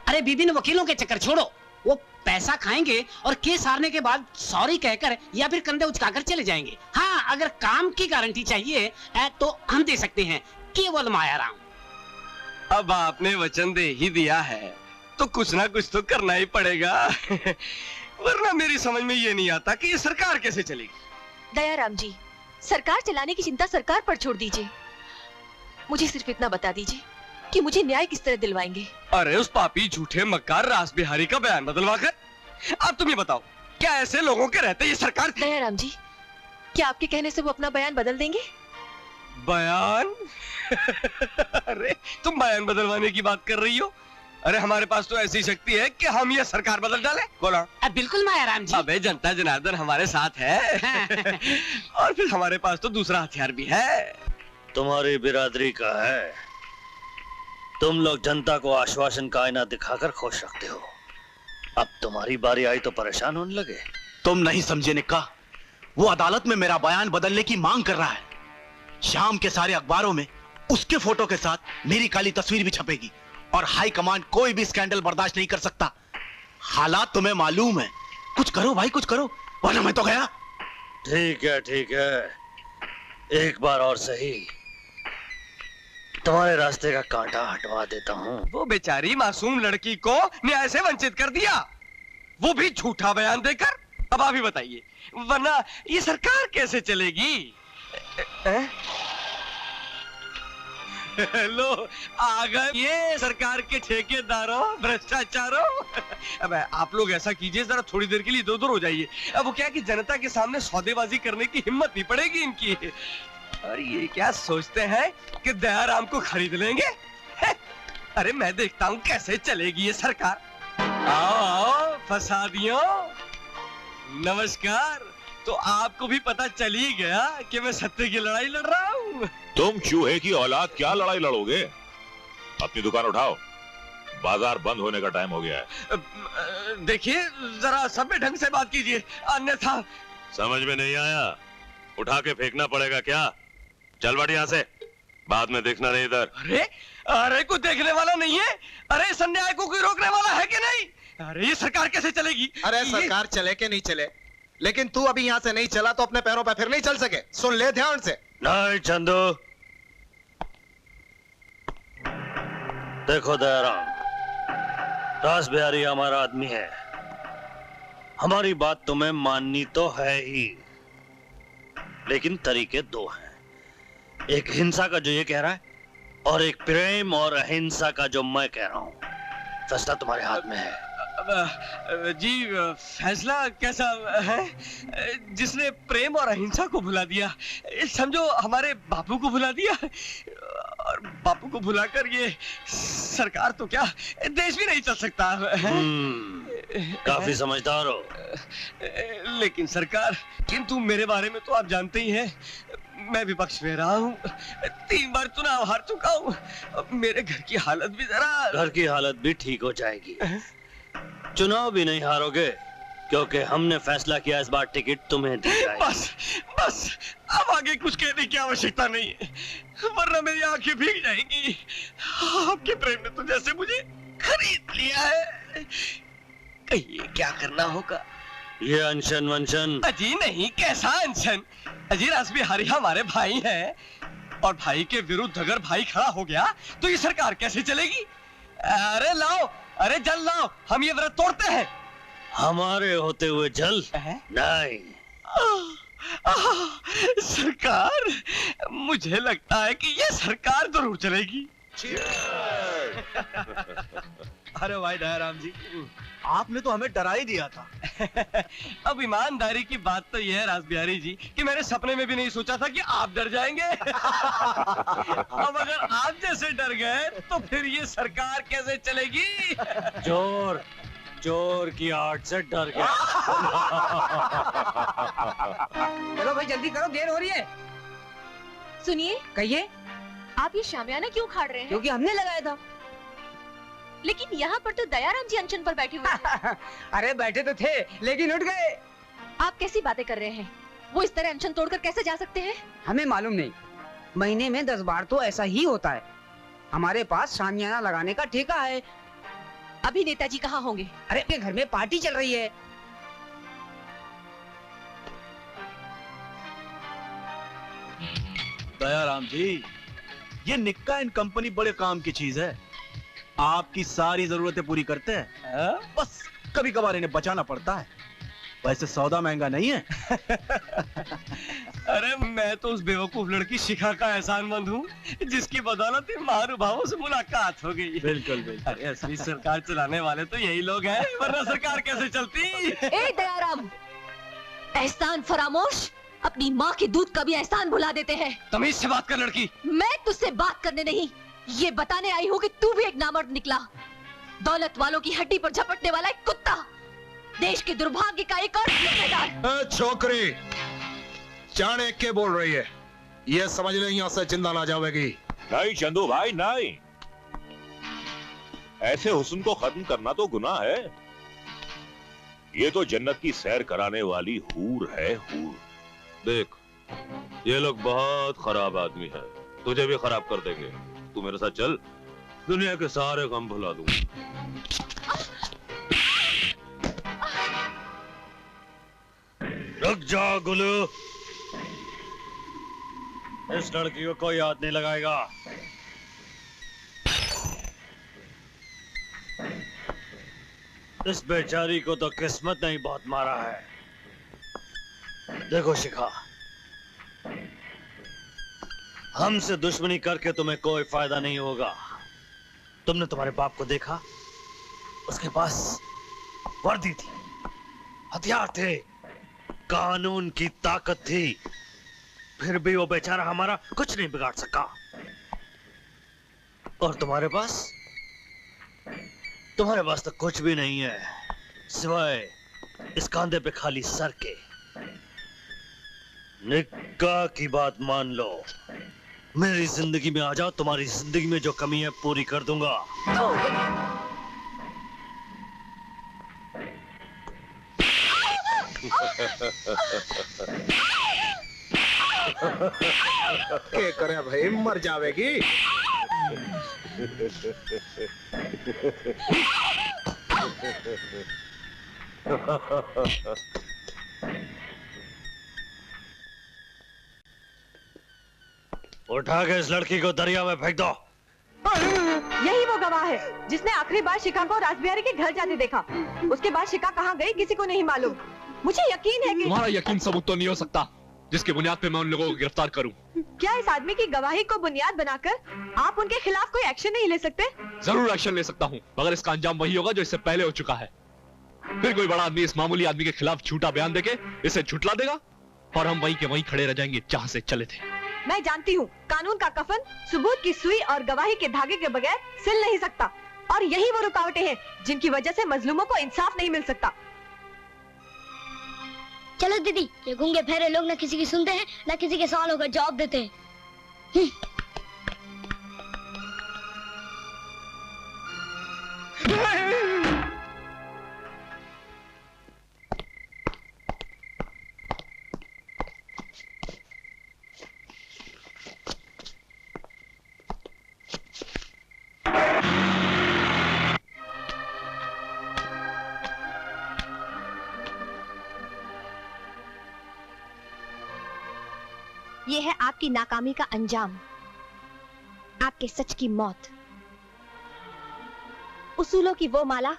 अरे बीबी ने वकीलों के चक्कर छोड़ो। वो पैसा खाएंगे और केस हारने के बाद सॉरी कहकर या फिर कंधे उचकाकर चले जाएंगे। हाँ, अगर काम की गारंटी चाहिए तो हम दे सकते हैं, केवल मायाराम। अब आपने वचन दे ही दिया है तो कुछ ना कुछ तो करना ही पड़ेगा। वरना मेरी समझ में ये नहीं आता कि ये सरकार कैसे चलेगी। दयाराम जी, सरकार चलाने की चिंता सरकार पर छोड़ दीजिए। मुझे सिर्फ इतना बता दीजिए कि मुझे न्याय किस तरह दिलवाएंगे। अरे उस पापी झूठे मक्कार रास बिहारी का बयान बदलवाकर। अब तुम ये बताओ, क्या ऐसे लोगों के रहते ये सरकार? दयाराम जी, क्या आपके कहने से वो अपना बयान बदल देंगे? बयान? अरे तुम बयान बदलवाने की बात कर रही हो? अरे हमारे पास तो ऐसी शक्ति है कि हम ये सरकार बदल डाले। बोला बिल्कुल मायाराम जी। अबे जनता जनार्दन हमारे साथ है। और फिर हमारे पास तो दूसरा हथियार भी है। तुम्हारी बिरादरी का है। तुम लोग जनता को आश्वासन का आईना दिखाकर खुश रखते हो। अब तुम्हारी बारी आई तो परेशान होने लगे। तुम नहीं समझे निक्का, वो अदालत में मेरा बयान बदलने की मांग कर रहा है। शाम के सारे अखबारों में उसके फोटो के साथ मेरी काली तस्वीर भी छपेगी और हाई कमांड कोई भी स्कैंडल बर्दाश्त नहीं कर सकता। हालात तुम्हें मालूम है। कुछ करो भाई, कुछ करो, वरना मैं तो गया। ठीक है ठीक है, एक बार और सही, तुम्हारे रास्ते का कांटा हटवा देता हूँ। वो बेचारी मासूम लड़की को न्याय से वंचित कर दिया, वो भी झूठा बयान देकर। अब आप ही बताइए, वरना ये सरकार कैसे चलेगी? लो आ गए ये सरकार के ठेकेदारों, भ्रष्टाचारों। अब आप लोग ऐसा कीजिए, जरा थोड़ी देर के लिए इधर-उधर हो जाइए। अब वो क्या कि जनता के सामने सौदेबाजी करने की हिम्मत नहीं पड़ेगी इनकी। और ये क्या सोचते हैं कि दयाराम को खरीद लेंगे? अरे मैं देखता हूँ कैसे चलेगी ये सरकार। आओ आओ फसादियों, नमस्कार। तो आपको भी पता चल ही गया कि मैं सत्य की लड़ाई लड़ रहा हूँ। तुम चूहे की औलाद क्या लड़ाई लड़ोगे? अपनी दुकान उठाओ, बाजार बंद होने का टाइम हो गया है। देखिए जरा सभ्य ढंग से बात कीजिए, अन्यथा। समझ में नहीं आया? उठा के फेंकना पड़ेगा क्या? चल बढ़ यहाँ से, बाद में देखना नहीं इधर। अरे अरे कोई देखने वाला नहीं है? अरे इस अन्याय को कोई रोकने वाला है कि नहीं? अरे ये सरकार कैसे चलेगी? अरे सरकार चले के नहीं चले, लेकिन तू अभी यहाँ से नहीं चला तो अपने पैरों पर फिर नहीं चल सके। सुन ले ध्यान से। नहीं चंदू, देखो दयाराम, रास बिहारी हमारा आदमी है, हमारी बात तुम्हें माननी तो है ही, लेकिन तरीके दो हैं। एक हिंसा का जो ये कह रहा है, और एक प्रेम और अहिंसा का जो मैं कह रहा हूँ। फैसला तुम्हारे हाथ में है। जी फैसला कैसा है? जिसने प्रेम और अहिंसा को भुला दिया, समझो हमारे बापू को भुला दिया, और बापू को भुलाकर ये सरकार तो क्या देश भी नहीं चल सकता। काफी समझदार हो। लेकिन सरकार, किंतु मेरे बारे में तो आप जानते ही हैं, मैं विपक्ष में रहा हूँ, 3 बार चुनाव हार चुका हूँ। मेरे घर की हालत भी जरा। घर की हालत भी ठीक हो जाएगी, चुनाव भी नहीं हारोगे, क्योंकि हमने फैसला किया इस बार टिकट तुम्हें दी जाएगी। बस बस, अब आगे कुछ कहने की आवश्यकता नहीं है, वरना मेरी आंखें भीग जाएंगी। आपके प्रेम ने तो जैसे मुझे खरीद लिया है। कहिए क्या करना होगा? ये अनशन वंशन? अजी नहीं, कैसा अनशन? अजी रास बिहारी हमारे भाई हैं, और भाई के विरुद्ध अगर भाई खड़ा हो गया तो ये सरकार कैसे चलेगी? अरे लाओ, अरे जल लाओ, हम ये व्रत तोड़ते हैं। हमारे होते हुए जल नहीं। सरकार, मुझे लगता है कि ये सरकार जरूर चलेगी। अरे भाई दयाराम जी, आपने तो हमें डरा ही दिया था। अब ईमानदारी की बात तो यह है रास बिहारी जी कि मैंने सपने में भी नहीं सोचा था कि आप डर जाएंगे। अब अगर आप जैसे डर गए तो फिर ये सरकार कैसे चलेगी? चोर चोर की आड़ से डर गया। चलो भाई जल्दी करो, देर हो रही है। सुनिए, कहिए। आप ये शामियाना क्यों खाड़ रहे हैं? क्योंकि हमने लगाया था। लेकिन यहाँ पर तो दयाराम जी अनशन पर बैठे हुए थे। अरे बैठे तो थे, लेकिन उठ गए। आप कैसी बातें कर रहे हैं? वो इस तरह अनशन तोड़कर कैसे जा सकते हैं? हमें मालूम नहीं, महीने में 10 बार तो ऐसा ही होता है। हमारे पास शामियाना लगाने का ठेका है। अभी नेताजी कहाँ होंगे? अरे अपने घर में पार्टी चल रही है। दयाराम जी, ये निक्का एंड कंपनी बड़े काम की चीज है, आपकी सारी जरूरतें पूरी करते हैं। बस कभी कभार इन्हें बचाना पड़ता है, वैसे सौदा महंगा नहीं है। अरे मैं तो उस बेवकूफ लड़की शिखा का एहसानमंद हूँ, जिसकी बदौलत इन महानुभावों से मुलाकात हो गई। बिल्कुल बिल्कुल। अरे असली सरकार चलाने वाले तो यही लोग हैं, वरना सरकार कैसे चलती? ए दयाराम, एहसान फरामोश, अपनी माँ के दूध का भी एहसान भुला देते हैं। तमीज से बात कर लड़की। मैं तुझसे बात करने नहीं, ये बताने आई हूँ कि तू भी एक नामर्द निकला, दौलत वालों की हड्डी पर झपटने वाला एक कुत्ता, देश के दुर्भाग्य का एक और जिम्मेदार। छोकरी जाने के बोल रही है, ये समझ ले यहाँ से जिंदा ना जाएगी। नहीं चंदू भाई नहीं, ऐसे हुस्न को खत्म करना तो गुनाह है। ये तो जन्नत की सैर कराने वाली हूर है, हूर। देख, ये लोग बहुत खराब आदमी हैं, तुझे भी खराब कर देंगे। तू मेरे साथ चल, दुनिया के सारे गम भुला दूंगा। रुक जाओ गुलू, इस लड़की को कोई याद नहीं लगाएगा। इस बेचारी को तो किस्मत ने ही बहुत मारा है। देखो शिखा, हमसे दुश्मनी करके तुम्हें कोई फायदा नहीं होगा। तुमने तुम्हारे बाप को देखा, उसके पास वर्दी थी, हथियार थे, कानून की ताकत थी, फिर भी वो बेचारा हमारा कुछ नहीं बिगाड़ सका। और तुम्हारे पास तो कुछ भी नहीं है सिवाय इस कांधे पे खाली सर के। निक्का की बात मान लो, मेरी जिंदगी में आ जाओ, तुम्हारी जिंदगी में जो कमी है पूरी कर दूंगा। के करे भाई, मर जावेगी। उठा के इस लड़की को दरिया में फेंक दो। यही वो गवाह है जिसने आखिरी बार शिखा को रासबिहारी के घर जाते देखा। उसके बाद शिखा कहाँ गई किसी को नहीं मालूम। मुझे यकीन है कि तुम्हारा यकीन सबूत तो नहीं हो सकता जिसके बुनियाद पे मैं उन लोगों को गिरफ्तार करूं। क्या इस आदमी की गवाही को बुनियाद बनाकर आप उनके खिलाफ कोई एक्शन नहीं ले सकते? जरूर एक्शन ले सकता हूं, मगर इसका अंजाम वही होगा जो इससे पहले हो चुका है। फिर कोई बड़ा आदमी इस मामूली आदमी के खिलाफ झूठा बयान देके इसे झुठला देगा और हम वहीं के वहीं खड़े रह जाएंगे जहां से चले थे। मैं जानती हूँ कानून का कफन सबूत की सुई और गवाही के धागे के बगैर सिल नहीं सकता, और यही वो रुकावटें हैं जिनकी वजह से मजलूमों को इंसाफ नहीं मिल सकता। चलो दीदी, ये गूंगे फेरे लोग न किसी की सुनते हैं न किसी के सवालों का जवाब देते हैं। ये है आपकी नाकामी का अंजाम, आपके सच की मौत। उसूलों की वो माला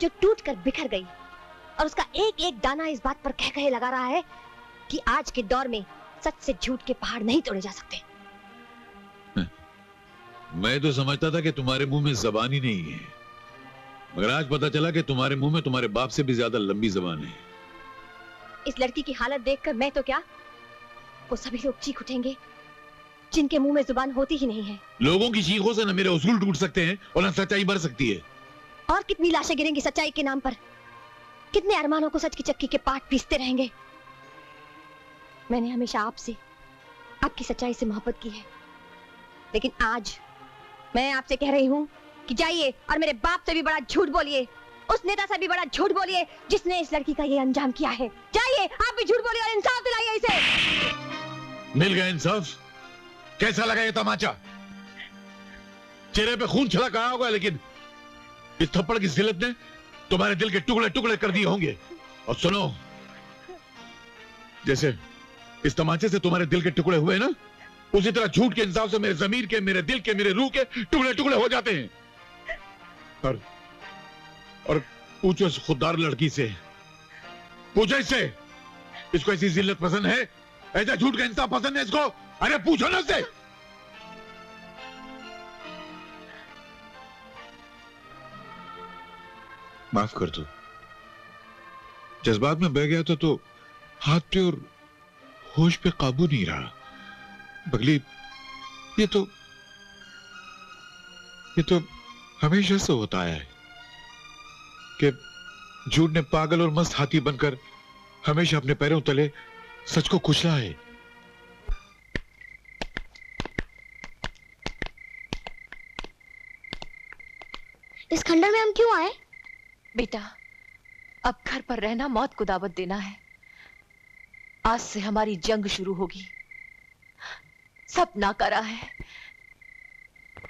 जो टूट कर बिखर गई, और उसका एक एक दाना इस बात पर कह कहे लगा रहा है कि आज के दौर में सच से झूठ के पहाड़ नहीं तोड़े जा सकते। मैं तो समझता था कि तुम्हारे मुंह में जबान ही नहीं है, मगर आज पता चला कि तुम्हारे मुंह में तुम्हारे बाप से भी ज्यादा लंबी जबान है। इस लड़की की हालत देखकर मैं तो क्या, वो सभी लोग चीख उठेंगे जिनके मुंह में जुबान होती ही नहीं है। लोगों की चीखों से न मेरे उसूल टूट सकते हैं और न सच्चाई बढ़ सकती है। और कितनी लाशें गिरेंगी सच्चाई के नाम पर, कितने अरमानों को सच की चक्की के पाट पीसते रहेंगे। मैंने हमेशा आपसे, आपकी सच्चाई से मोहब्बत की है, लेकिन आज मैं आपसे कह रही हूँ कि जाइए और मेरे बाप से भी बड़ा झूठ बोलिए, उस नेता से भी बड़ा झूठ बोलिए जिसने इस लड़की का ये अंजाम किया है। जाइए, आप भी झूठ बोलिए और इंसाफ दिलाइए इसे। मिल गया इंसाफ? कैसा लगा ये तमाचा? चेहरे पे खून छलक आया होगा, लेकिन इस थप्पड़ की जिल्लत ने तुम्हारे दिल के टुकड़े टुकड़े कर दिए होंगे। और सुनो, जैसे इस तमाचे से तुम्हारे दिल के टुकड़े हुए ना, उसी तरह झूठ के इंसाफ से मेरे जमीर के, मेरे दिल के, मेरे रूह के टुकड़े टुकड़े हो जाते हैं। और पूछो इस खुददार लड़की से, पूछो इससे, इसको ऐसी जिल्लत पसंद है? ऐसा झूठ का इंसाफ पसंद है इसको? अरे पूछो ना उससे। माफ कर दो, जज्बात में बह गया था तो हाथ पे और होश पे काबू नहीं रहा। बगली, ये तो हमेशा से होता है कि झूठ ने पागल और मस्त हाथी बनकर हमेशा अपने पैरों तले सच को कुचला है। इस खंडर में हम क्यों आए? बेटा, अब घर पर रहना मौत को दावत देना है। आज से हमारी जंग शुरू होगी। सब नाकारा है,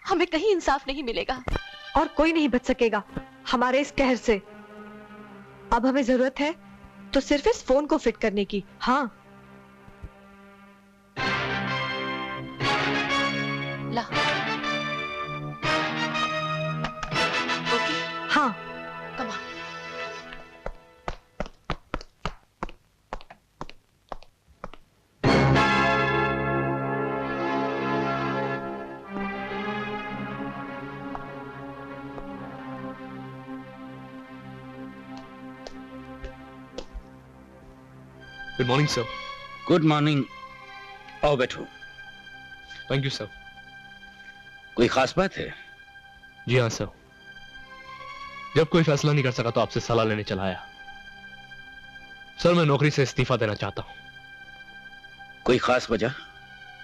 हमें कहीं इंसाफ नहीं मिलेगा और कोई नहीं बच सकेगा हमारे इस कहर से। अब हमें जरूरत है तो सिर्फ इस फोन को फिट करने की। हाँ, ला। ओके? हाँ, come on. Good morning sir. Good morning. आओ बैठो। Thank you sir. कोई खास बात है? जी हाँ सर, जब कोई फैसला नहीं कर सका तो आपसे सलाह लेने चला आया। सर मैं नौकरी से इस्तीफा देना चाहता हूं। कोई खास वजह?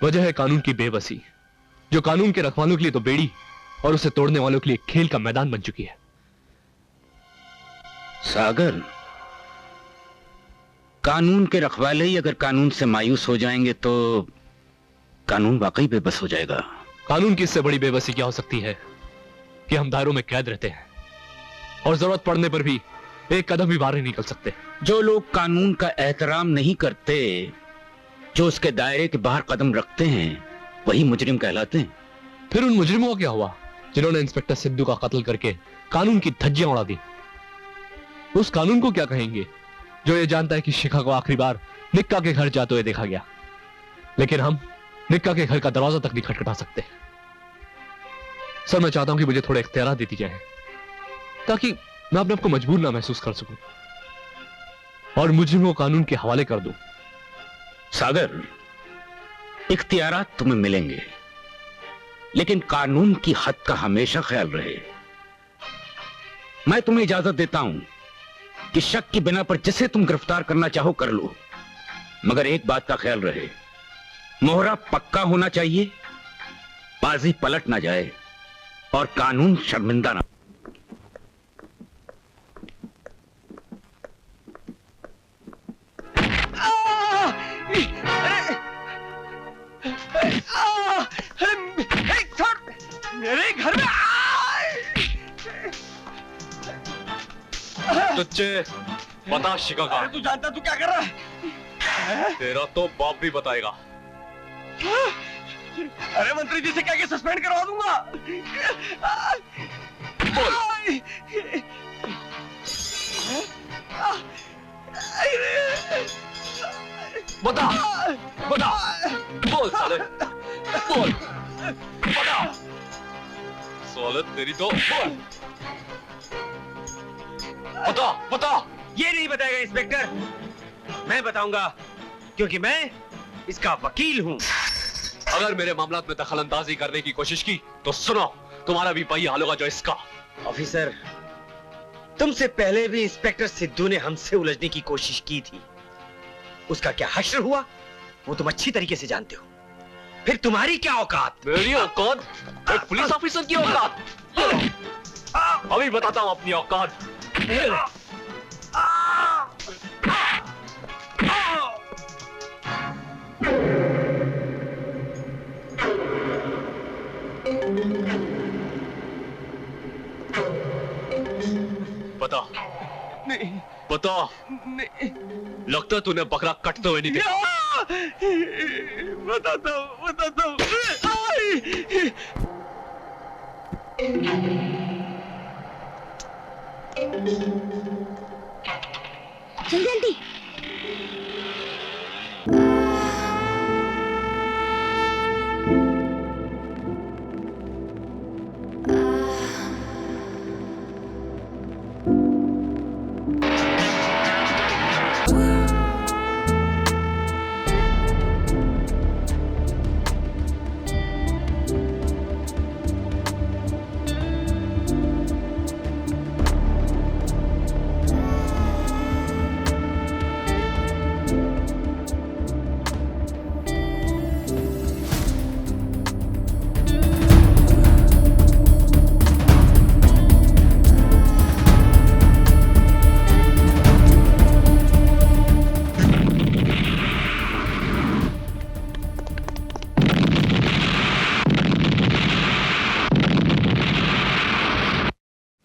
वजह है कानून की बेबसी, जो कानून के रखवालों के लिए तो बेड़ी और उसे तोड़ने वालों के लिए खेल का मैदान बन चुकी है। सागर, कानून के रखवाले ही अगर कानून से मायूस हो जाएंगे तो कानून वाकई बेबस हो जाएगा। कानून की इससे बड़ी बेबसी क्या हो सकती है कि हम दायरों में कैद रहते हैं और जरूरत पड़ने पर भी एक कदम भी बाहर नहीं निकल सकते। जो लोग कानून का एहतराम नहीं करते, जो उसके दायरे के बाहर कदम रखते हैं, वही मुजरिम कहलाते हैं। फिर उन मुजरिमों का क्या हुआ जिन्होंने इंस्पेक्टर सिद्धू का कत्ल करके कानून की धज्जियां उड़ा दी? उस कानून को क्या कहेंगे जो ये जानता है कि शिखा को आखिरी बार निक्का के घर जाते हुए देखा गया, लेकिन हम निक्का के घर का दरवाजा तक नहीं खटखटा सकते। सर मैं चाहता हूं कि मुझे थोड़े इख्तियार देती जाए ताकि मैं अपने आप को मजबूर ना महसूस कर सकूं और मुजरिमों को कानून के हवाले कर दूं। सागर, इख्तियारात तुम्हें मिलेंगे, लेकिन कानून की हद का हमेशा ख्याल रहे। मैं तुम्हें इजाजत देता हूं कि शक की बिना पर जिसे तुम गिरफ्तार करना चाहो कर लो, मगर एक बात का ख्याल रहे, मोहरा पक्का होना चाहिए, बाजी पलट ना जाए और कानून शर्मिंदा ना। मेरे घर में तुझे बता शिखा का। तू जानता तू क्या कर रहा है? तेरा तो बाप भी बताएगा। अरे मंत्री जी से क्या के सस्पेंड करवा दूंगा। बता बता, बोल साले, बोल बता साले, तेरी तो बोल, बता बता। ये नहीं बताएगा इंस्पेक्टर, मैं बताऊंगा, क्योंकि मैं इसका वकील हूं। अगर मेरे मामलात में दखल अंदाजी करने की कोशिश की तो सुनो, तुम्हारा भी वही हाल होगा जो इसका। ऑफिसर, तुमसे पहले भी इंस्पेक्टर सिद्धू ने हमसे उलझने की कोशिश की थी। उसका क्या हश्र हुआ वो तुम अच्छी तरीके से जानते हो। फिर तुम्हारी क्या औकात? मेरी औकात? एक पुलिस ऑफिसर की औकात? अभी बताता हूं अपनी औकात। बता नहीं, बता। नहीं, लगता तूने बकरा कटते हुए नहीं देखा। बताता हूँ, बताता हूँ। जल्दी जल्दी।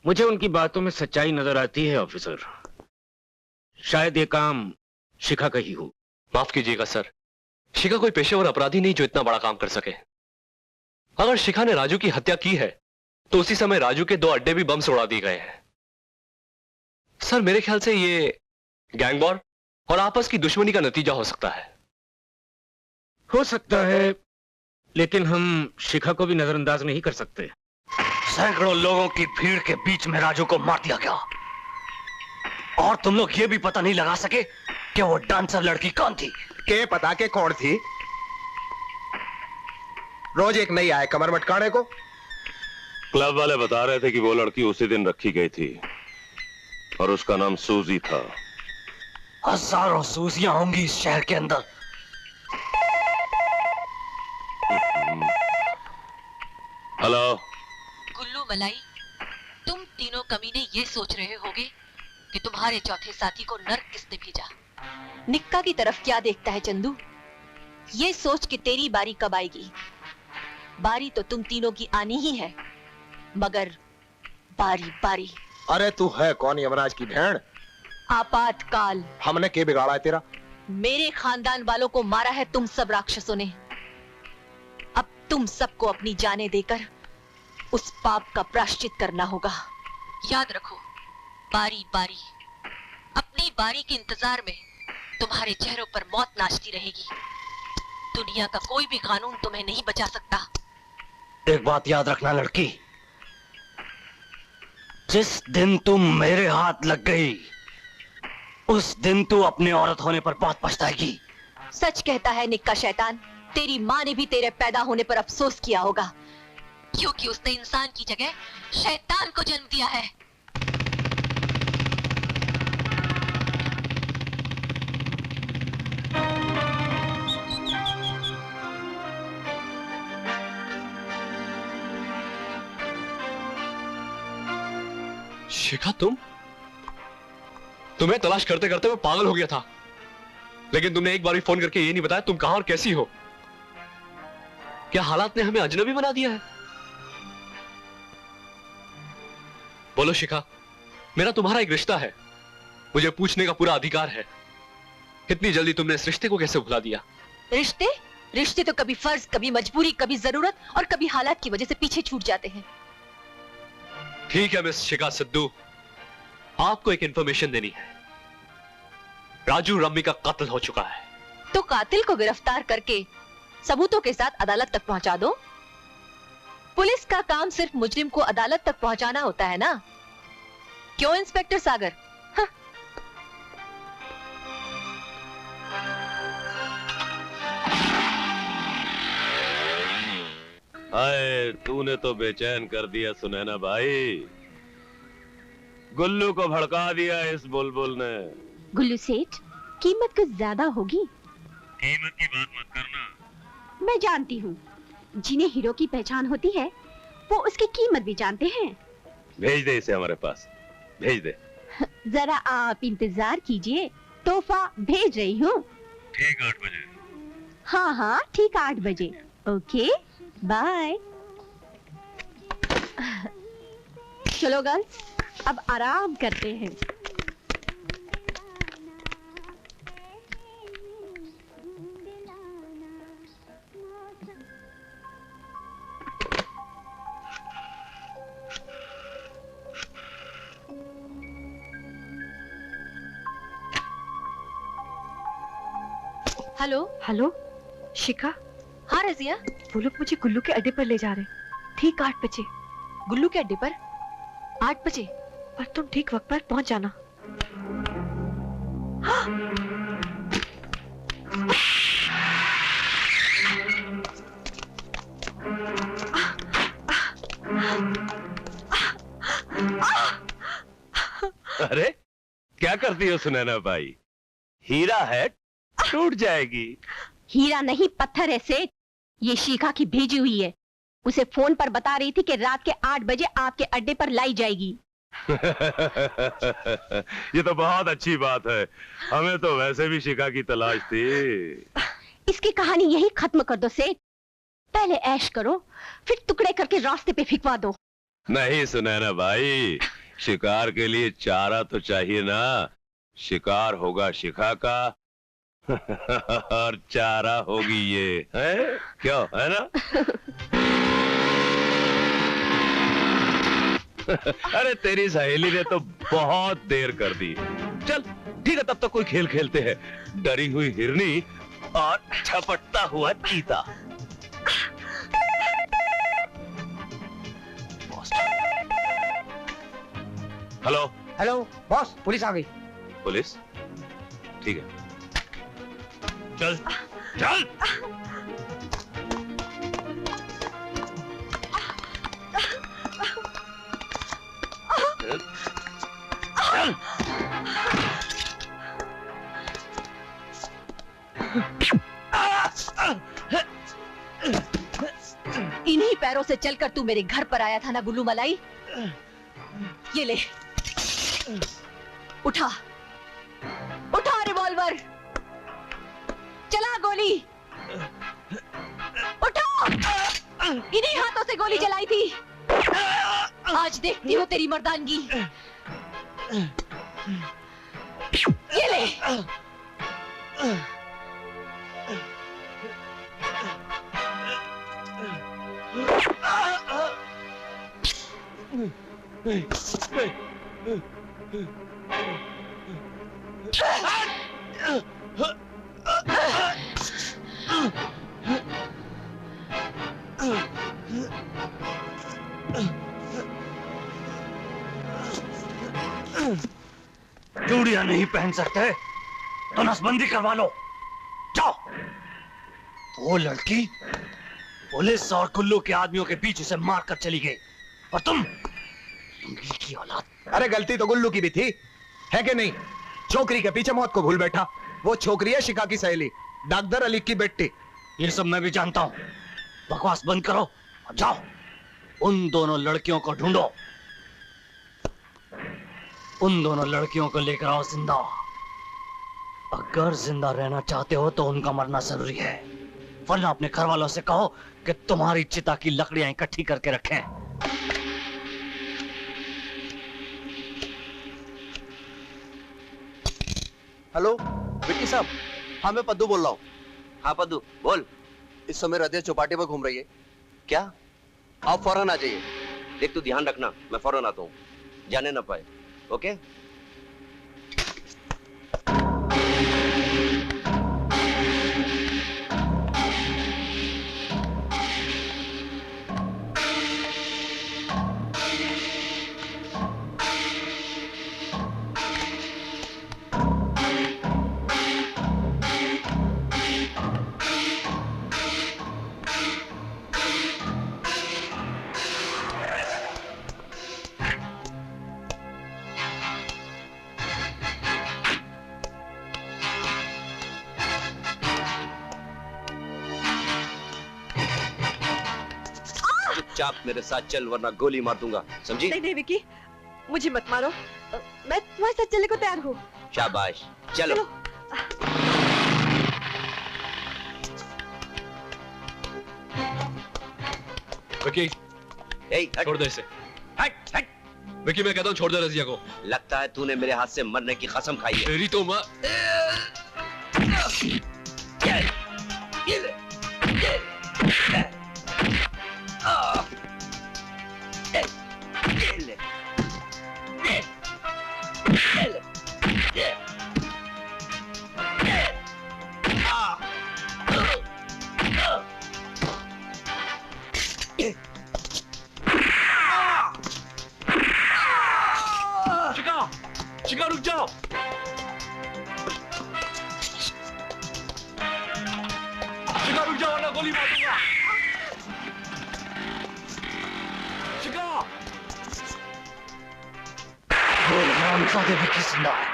मुझे उनकी बातों में सच्चाई नजर आती है ऑफिसर। शायद ये काम शिखा का ही हो। माफ कीजिएगा सर, शिखा कोई पेशेवर अपराधी नहीं जो इतना बड़ा काम कर सके। अगर शिखा ने राजू की हत्या की है तो उसी समय राजू के 2 अड्डे भी बम से उड़ा दिए गए हैं। सर मेरे ख्याल से ये गैंग वॉर और आपस की दुश्मनी का नतीजा हो सकता है। हो सकता है, लेकिन हम शिखा को भी नजरअंदाज नहीं कर सकते। सैकड़ों लोगों की भीड़ के बीच में राजू को मार दिया गया और तुम लोग ये भी पता नहीं लगा सके कि कि वो डांसर लड़की कौन थी? के पता के कौन थी? रोज एक नई आए कमर मटकाने को। क्लब वाले बता रहे थे कि वो लड़की उसी दिन रखी गई थी और उसका नाम सूजी था। हजारों सूजियां होंगी इस शहर के अंदर। हेलो गुल्लू मलाई, तुम तीनों कमीने ये सोच रहे होगे कि तुम्हारे चौथे साथी को नर्क किसने भेजा। निक्का की तरफ क्या देखता है चंदू? ये सोच कि तेरी बारी कब आएगी। बारी तो तुम तीनों की आनी ही है, मगर बारी बारी। अरे तू है कौन यमराज की भेड़? आपातकाल। हमने के बिगाड़ा है तेरा? मेरे खानदान वालों को मारा है तुम सब राक्षसों ने। अब तुम सबको अपनी जानें देकर उस पाप का प्रायश्चित करना होगा। याद रखो, बारी बारी। अपनी बारी के इंतजार में तुम्हारे चेहरों पर मौत नाचती रहेगी। दुनिया का कोई भी कानून तुम्हें नहीं बचा सकता। एक बात याद रखना लड़की, जिस दिन तुम मेरे हाथ लग गई उस दिन तू अपने औरत होने पर बहुत पछताएगी। सच कहता है निक्का शैतान, तेरी माँ ने भी तेरे पैदा होने पर अफसोस किया होगा, क्योंकि उसने इंसान की जगह शैतान को जन्म दिया है। शिखा, तुम्हें तलाश करते करते मैं पागल हो गया था, लेकिन तुमने एक बार भी फोन करके ये नहीं बताया तुम कहां और कैसी हो। क्या हालात ने हमें अजनबी बना दिया है? बोलो शिखा, मेरा तुम्हारा एक रिश्ता है, मुझे पूछने का पूरा अधिकार है। इतनी जल्दी तुमने इस रिश्ते को कैसे भुला दिया? रिश्ते रिश्ते तो कभी फर्ज, कभी मजबूरी, कभी जरूरत और कभी हालात की वजह से पीछे छूट जाते हैं। ठीक है मिस शिखा सिद्धू, आपको एक इंफॉर्मेशन देनी है। राजू रम्मी का कत्ल हो चुका है। तो कातिल को गिरफ्तार करके सबूतों के साथ अदालत तक पहुंचा दो। पुलिस का काम सिर्फ मुजरिम को अदालत तक पहुंचाना होता है ना, क्यों इंस्पेक्टर सागर? हाय, तूने तो बेचैन कर दिया सुनैना भाई। गुल्लू को भड़का दिया इस बुलबुल ने। गुल्लू सेठ, कीमत कुछ ज्यादा होगी। कीमत की बात मत करना। मैं जानती हूँ, जिन्हें हीरो की पहचान होती है वो उसकी कीमत भी जानते हैं। भेज दे इसे हमारे पास, भेज दे। जरा आप इंतजार कीजिए, तोहफा भेज रही हूँ। ठीक 8 बजे। हाँ हाँ ठीक 8 बजे। Okay bye. चलो गर्ल्स, अब आराम करते हैं। हेलो हेलो शिखा। हाँ रजिया, वो लोग मुझे गुल्लू के अड्डे पर ले जा रहे, ठीक 8 बजे। गुल्लू के अड्डे पर 8 बजे? पर तुम ठीक वक्त पर पहुंच जाना। अरे क्या करती हो सुनैना भाई? हीरा है, टूट जाएगी। हीरा नहीं पत्थर है सेठ, ये शिखा की भेजी हुई है। उसे फोन पर बता रही थी कि रात के 8 बजे आपके अड्डे पर लाई जाएगी। ये तो बहुत अच्छी बात है, हमें तो वैसे भी शिखा की तलाश थी। इसकी कहानी यही खत्म कर दो सेठ। पहले ऐश करो, फिर टुकड़े करके रास्ते पे फिकवा दो। नहीं सुनैना भाई, शिकार के लिए चारा तो चाहिए ना। शिकार होगा शिखा का और चारा होगी ये, है क्यों, है ना? अरे तेरी सहेली ने तो बहुत देर कर दी। चल ठीक है, तब तक कोई खेल खेलते हैं। डरी हुई हिरनी और झपटता हुआ चीता। हेलो हेलो बॉस, पुलिस आ गई। पुलिस? ठीक है। चल चल। इन्हीं पैरों से चलकर तू मेरे घर पर आया था ना गुल्लू मलाई। ये ले, उठा उठा रिवॉल्वर, चला गोली, उठा। इन्हीं हाथों से गोली चलाई थी। आज देखती हो तेरी मर्दानगी। ये ले। चूड़ियां नहीं पहन सकते तो नसबंदी करवा लो, जाओ। वो लड़की पुलिस और कुल्लू के आदमियों के बीच उसे मारकर चली गई और तुम की औलाद। अरे गलती तो गुल्लू की भी थी, है कि नहीं? छोकरी के पीछे मौत को भूल बैठा। वो छोकरी है शिका की सहेली, डॉक्टर अली की बेटी। ये सब मैं भी जानता हूँ। बकवास बंद करो और जाओ उन दोनों लड़कियों को ढूंढो। उन दोनों लड़कियों को लेकर आओ जिंदा। अगर जिंदा रहना चाहते हो तो उनका मरना जरूरी है, वरना अपने घर वालों से कहो कि तुम्हारी चिता की लकड़ियां इकट्ठी करके रखें। हेलो विक्की साहब, हाँ मैं पद्दू बोल रहा हूँ। हाँ पद्दू बोल। इस समय रदिया चौपाटी पर घूम रही है क्या? आप फौरन आ जाइए। देख तू ध्यान रखना, मैं फौरन आता हूँ, जाने ना पाए। ओके? चुपचाप मेरे साथ चल वरना गोली मार दूंगा, समझी? नहीं नहीं विकी, मुझे मत मारो। मैं तुम्हारे साथ चलने को तैयार हूँ। शाबाश, चलो। विकी, छोड़ दे इसे। हट हट। विकी मैं कहता हूँ छोड़ दे रजिया को। लगता है तूने मेरे हाथ से मरने की कसम खाई है। तेरी तो माँ। शिका रुक जाओ। शिका रुक जाओ वरना गोली मार दूंगा। शिका। बोल हरामजादे, विकी जिंदा है।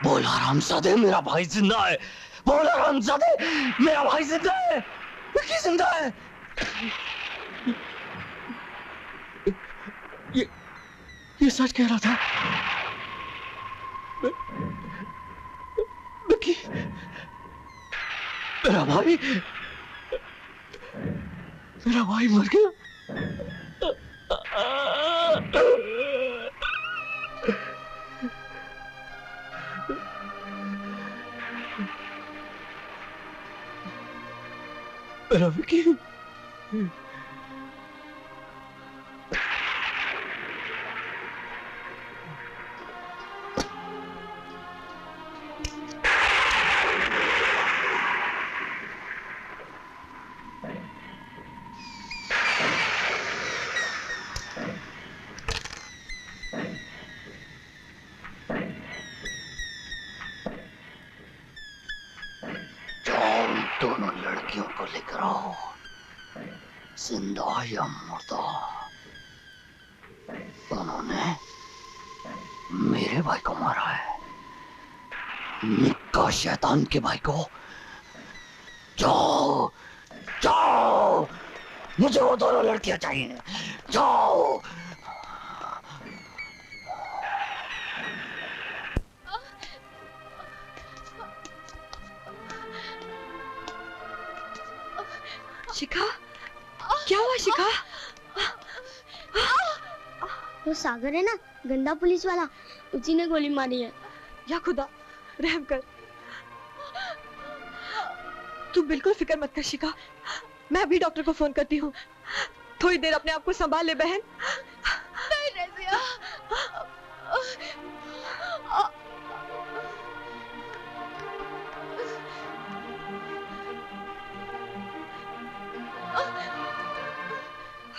बोल हरामजादे, मेरा भाई जिंदा है। बोल हरामजादे, मेरा भाई जिंदा है। विकी जिंदा है। ये सच कह रहा था। विकी, मेरा भाई मर गया। मेरा विकी। लेकर आओ, जिंदा या मुर्दा। उन्होंने मेरे भाई को मारा है, निक्का शैतान के भाई को। जाओ जाओ, मुझे वो दोनों लड़कियां चाहिए, जाओ। शिखा, क्या हुआ शिखा? वो सागर है ना, गंदा पुलिस वाला, उसी ने गोली मारी है। या खुदा, रहम कर। तू बिल्कुल फिक्र मत कर शिखा, मैं अभी डॉक्टर को फोन करती हूँ। थोड़ी देर अपने आप को संभाल ले बहन। नहीं रज़िया।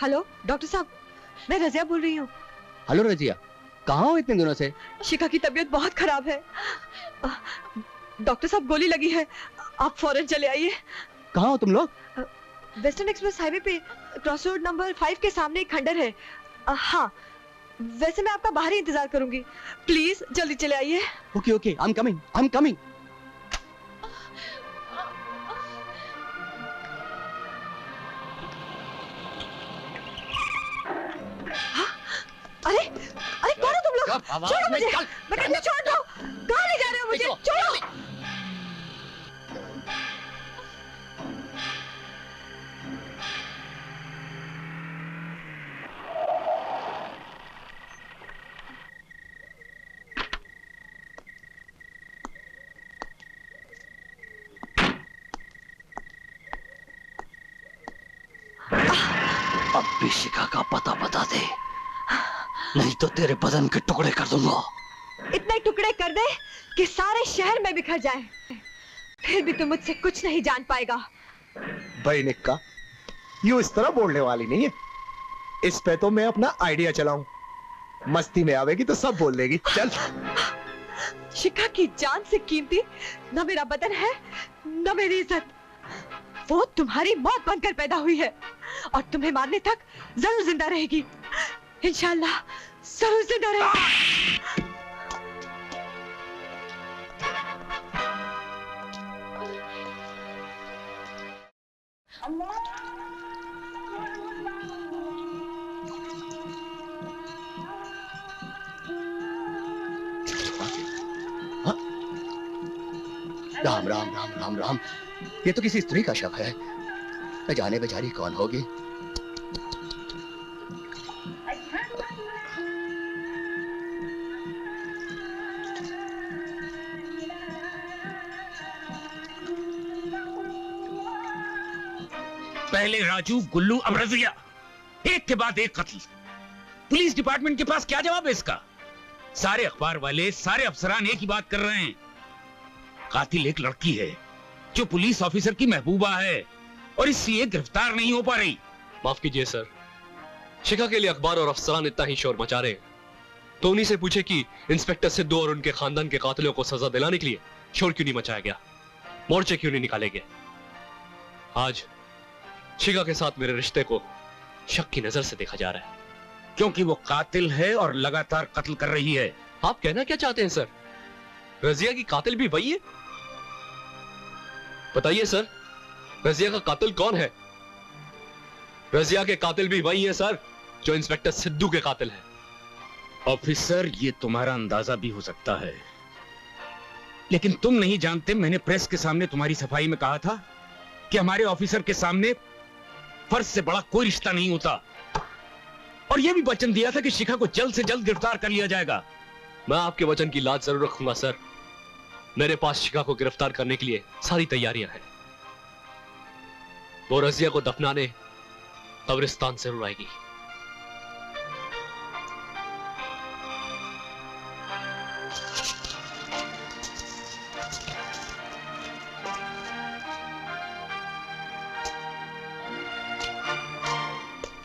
हेलो डॉक्टर साहब, मैं रज़िया बोल रही हूँ। हेलो रजिया, कहाँ हो इतने दिनों से? शिखा की तबीयत बहुत खराब है। डॉक्टर साहब गोली लगी है, आप फौरन चले आइए। कहाँ हो तुम लोग? वेस्टर्न एक्सप्रेस हाईवे पे क्रॉस रोड नंबर 5 के सामने एक खंडर है। हाँ, वैसे मैं आपका बाहर ही इंतजार करूंगी, प्लीज जल्दी चले आइए। Okay okay, I am coming. अरे अरे कौन हो तुम लोग? छोड़ो मुझे, मैं कहती हूँ छोड़ दो। कहाँ ले जा रहे हो मुझे? छोड़ो। अब भी शिखा का पता बता दे, नहीं तो तेरे बदन के टुकड़े कर दूंगा। इतने टुकड़े कर दे कि सारे शहर में बिखर जाए, फिर भी तू मुझसे कुछ नहीं जान पाएगा। भाई निक्का, यूं इस तरह बोलने वाली नहीं है। इस पे तो मैं अपना आइडिया चलाऊं, मस्ती में आवेगी तो सब बोल देगी। चल। शिखा की जान से कीमती न मेरा बदन है न मेरी इज्जत। वो तुम्हारी मौत बनकर पैदा हुई है और तुम्हें मारने तक जरूर जिंदा रहेगी। इंशाल्लाह जरूर जिंदा रहेगी। राम राम राम राम राम, ये तो किसी स्त्री का शव है। न जाने बेचारी कौन होगी। पहले राजू, गुल्लू, अब रज़िया, एक के बाद एक कत्ल। पुलिस डिपार्टमेंट के पास क्या जवाब है इसका? सारे अखबार वाले, सारे अफसरान एक ही बात कर रहे हैं, कातिल एक लड़की है जो पुलिस ऑफिसर की महबूबा है और इसलिए गिरफ्तार नहीं हो पा रही। माफ कीजिए सर, शिखा के लिए अखबार और अफसरान इतना ही शोर मचा रहे हैं, तो उन्हीं से पूछे कि इंस्पेक्टर सिद्धू और उनके खानदान के कातिलों को सजा दिलाने के लिए शोर क्यों नहीं मचाया गया, मोर्चे क्यों नहीं निकाले गए। आज शिखा के साथ मेरे रिश्ते को शक की नजर से देखा जा रहा है, क्योंकि वो कातिल है और लगातार कत्ल कर रही है। आप कहना क्या चाहते हैं सर? रज़िया की कातिल भी वही है? बताइए सर, रज़िया का कातिल कौन है? रज़िया के कातिल भी वही है सर जो इंस्पेक्टर सिद्धू के कातिल है। ऑफिसर, ये तुम्हारा अंदाजा भी हो सकता है, लेकिन तुम नहीं जानते, मैंने प्रेस के सामने तुम्हारी सफाई में कहा था कि हमारे ऑफिसर के सामने फर्ज से बड़ा कोई रिश्ता नहीं होता, और यह भी वचन दिया था कि शिखा को जल्द से जल्द गिरफ्तार कर लिया जाएगा। मैं आपके वचन की लाज जरूर रखूंगा सर। मेरे पास शिखा को गिरफ्तार करने के लिए सारी तैयारियां हैं। वो रज़िया को दफनाने कब्रिस्तान जरूर आएगी।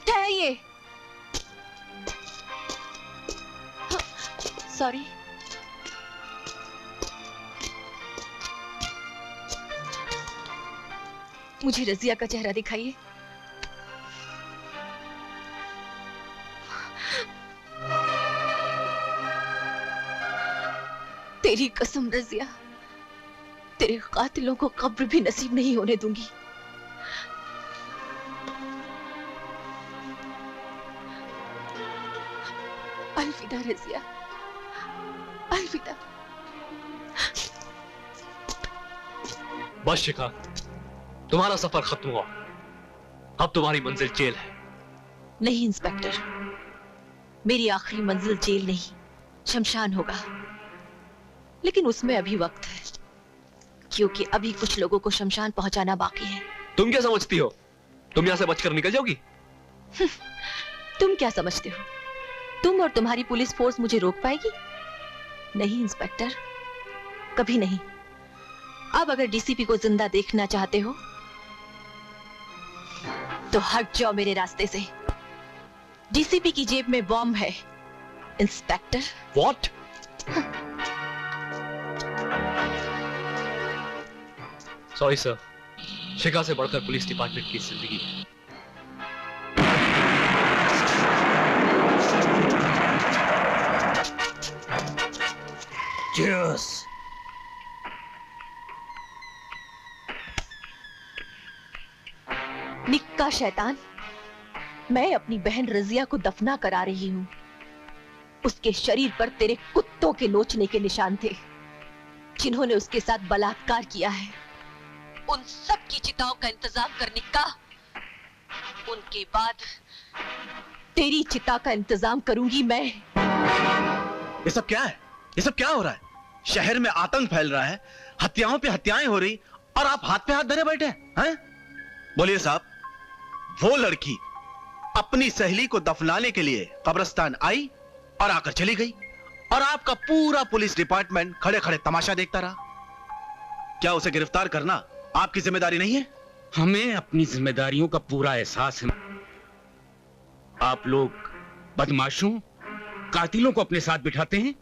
ठहरिए। सॉरी। मुझे रजिया का चेहरा दिखाइए। तेरी कसम रजिया, तेरे कातिलों को कब्र भी नसीब नहीं होने दूंगी। अलविदा रजिया, अलविदा। बस शिखा, तुम्हारा सफर खत्म हुआ। अब तुम्हारी मंजिल जेल है। नहीं इंस्पेक्टर, मेरी आखिरी मंजिल जेल नहीं, शमशान होगा। लेकिन उसमें अभी वक्त है, क्योंकि अभी कुछ लोगों को शमशान पहुंचाना बाकी है। तुम क्या समझती हो? तुम यहां से बचकर निकल जाओगी? तुम क्या समझते हो? तुम और तुम्हारी पुलिस फोर्स मुझे रोक पाएगी? नहीं इंस्पेक्टर, कभी नहीं। अब अगर डीसीपी को जिंदा देखना चाहते हो तो हट जाओ मेरे रास्ते से। डीसीपी की जेब में बॉम्ब है इंस्पेक्टर। What? सॉरी सर, शिखा से बढ़कर पुलिस डिपार्टमेंट की जिंदगी है। Cheers. निक्का शैतान, मैं अपनी बहन रजिया को दफना करा रही हूँ। उसके शरीर पर तेरे कुत्तों के नोचने के निशान थे, जिन्होंने उसके साथ बलात्कार किया है। उन सब की चिताओं का इंतजाम कर निक्का। उनके बाद तेरी चिता का इंतजाम करूंगी मैं। ये सब क्या है? ये सब क्या हो रहा है? शहर में आतंक फैल रहा है, हत्याओं पे हत्याएं हो रही, और आप हाथ पे हाथ धरे बैठे हैं? बोलिए साहब, वो लड़की अपनी सहेली को दफनाने के लिए कब्रिस्तान आई और आकर चली गई, और आपका पूरा पुलिस डिपार्टमेंट खड़े खड़े तमाशा देखता रहा। क्या उसे गिरफ्तार करना आपकी जिम्मेदारी नहीं है? हमें अपनी जिम्मेदारियों का पूरा एहसास है। आप लोग बदमाशों, कातिलों को अपने साथ बिठाते हैं,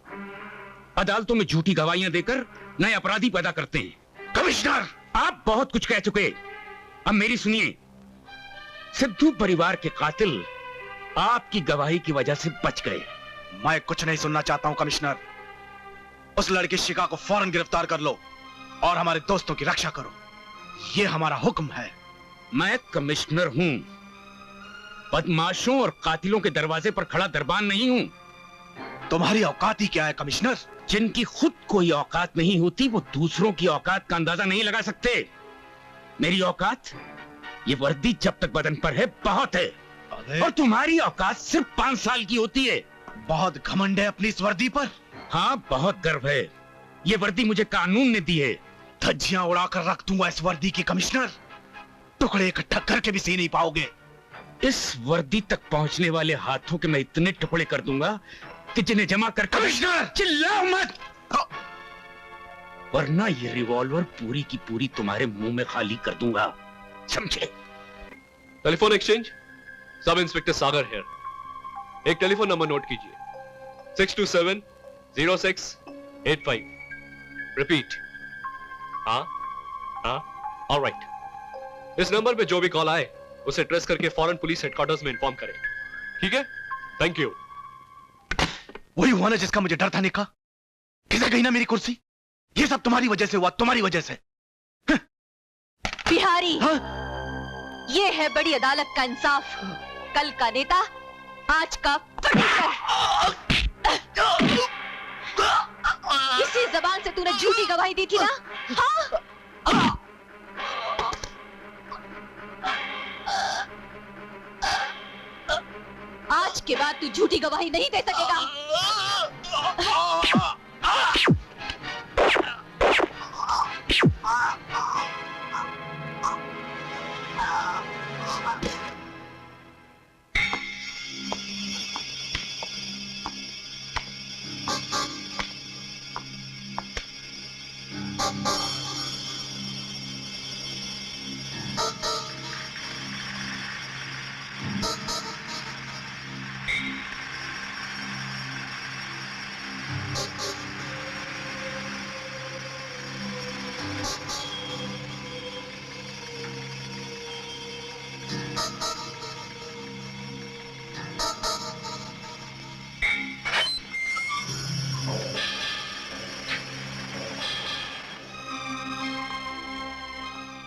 अदालतों में झूठी गवाहियां देकर नए अपराधी पैदा करते हैं। कमिश्नर, आप बहुत कुछ कह चुके, अब मेरी सुनिए। सिद्धू परिवार के कातिल आपकी गवाही की वजह से बच गए। मैं कुछ नहीं सुनना चाहता हूं कमिश्नर। उस लड़की शिखा को फौरन गिरफ्तार कर लो और हमारे दोस्तों की रक्षा करो। यह हमारा हुक्म है। मैं कमिश्नर हूं, बदमाशों और कातिलों के दरवाजे पर खड़ा दरबान नहीं हूं। तुम्हारी औकात ही क्या है कमिश्नर? जिनकी खुद कोई औकात नहीं होती, वो दूसरों की औकात का अंदाजा नहीं लगा सकते। मेरी औकात, ये वर्दी जब तक बदन पर है बहुत है, और तुम्हारी औकात सिर्फ 5 साल की होती है। बहुत घमंड है अपनी इस वर्दी पर। हाँ, बहुत गर्व है। ये वर्दी मुझे कानून ने दी है। धज्जियां उड़ाकर रख दूंगा इस वर्दी की कमिश्नर। टुकड़े इकट्ठा करके भी सी नहीं पाओगे। इस वर्दी तक पहुंचने वाले हाथों के मैं इतने टुकड़े कर दूंगा कि जिन्हें जमा कर कमिश्नर चिल्लाओ मत, वरना ये रिवॉल्वर पूरी की पूरी तुम्हारे मुंह में खाली कर दूंगा, समझे? Telephone exchange, sub inspector Sagar here. एक टेलीफोन नंबर नोट कीजिए, 627-0685। रिपीट। हाँ, ऑलराइट। इस नंबर पे जो भी कॉल आए उसे ट्रेस करके फौरन पुलिस हेडक्वार्टर्स में इन्फॉर्म करें, ठीक है? Thank you. वही हुआ ना जिसका मुझे डर था निका। किसे गई ना मेरी कुर्सी। ये सब तुम्हारी वजह से हुआ, तुम्हारी वजह से। बिहारी, ये है बड़ी अदालत का इंसाफ। कल का नेता, आज का फटीचर। इसी जबान से तूने झूठी गवाही दी थी ना? हाँ? आज के बाद तू झूठी गवाही नहीं दे सकेगा।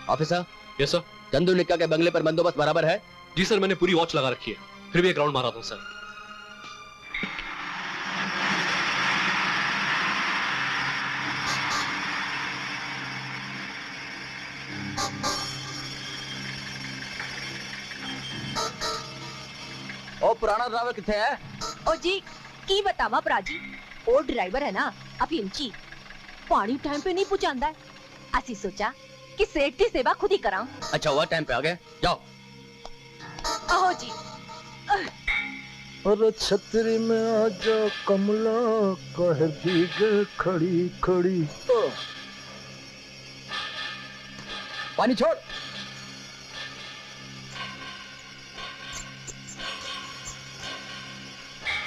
ऑफिसर। Yes sir. चंदू निक्का के बंगले पर बंदोबस्त बराबर है? जी सर, मैंने पूरी वॉच लगा रखी है, फिर भी एक राउंड मारा था सर। ओ पुराना ड्राइवर किथे है? ओ जी की बतावा प्राजी, ओ ड्राइवर है ना अफीम ची, पानी टाइम पे नहीं पहुंचांदा है। असी सोचा कि सेठ की सेवा खुद ही कराऊं। अच्छा हुआ टाइम पे आ गए, जाओ। आहो जी। अरे छतरी में आजा कमला, कह भीगे खड़ी खड़ी। पानी छोड़।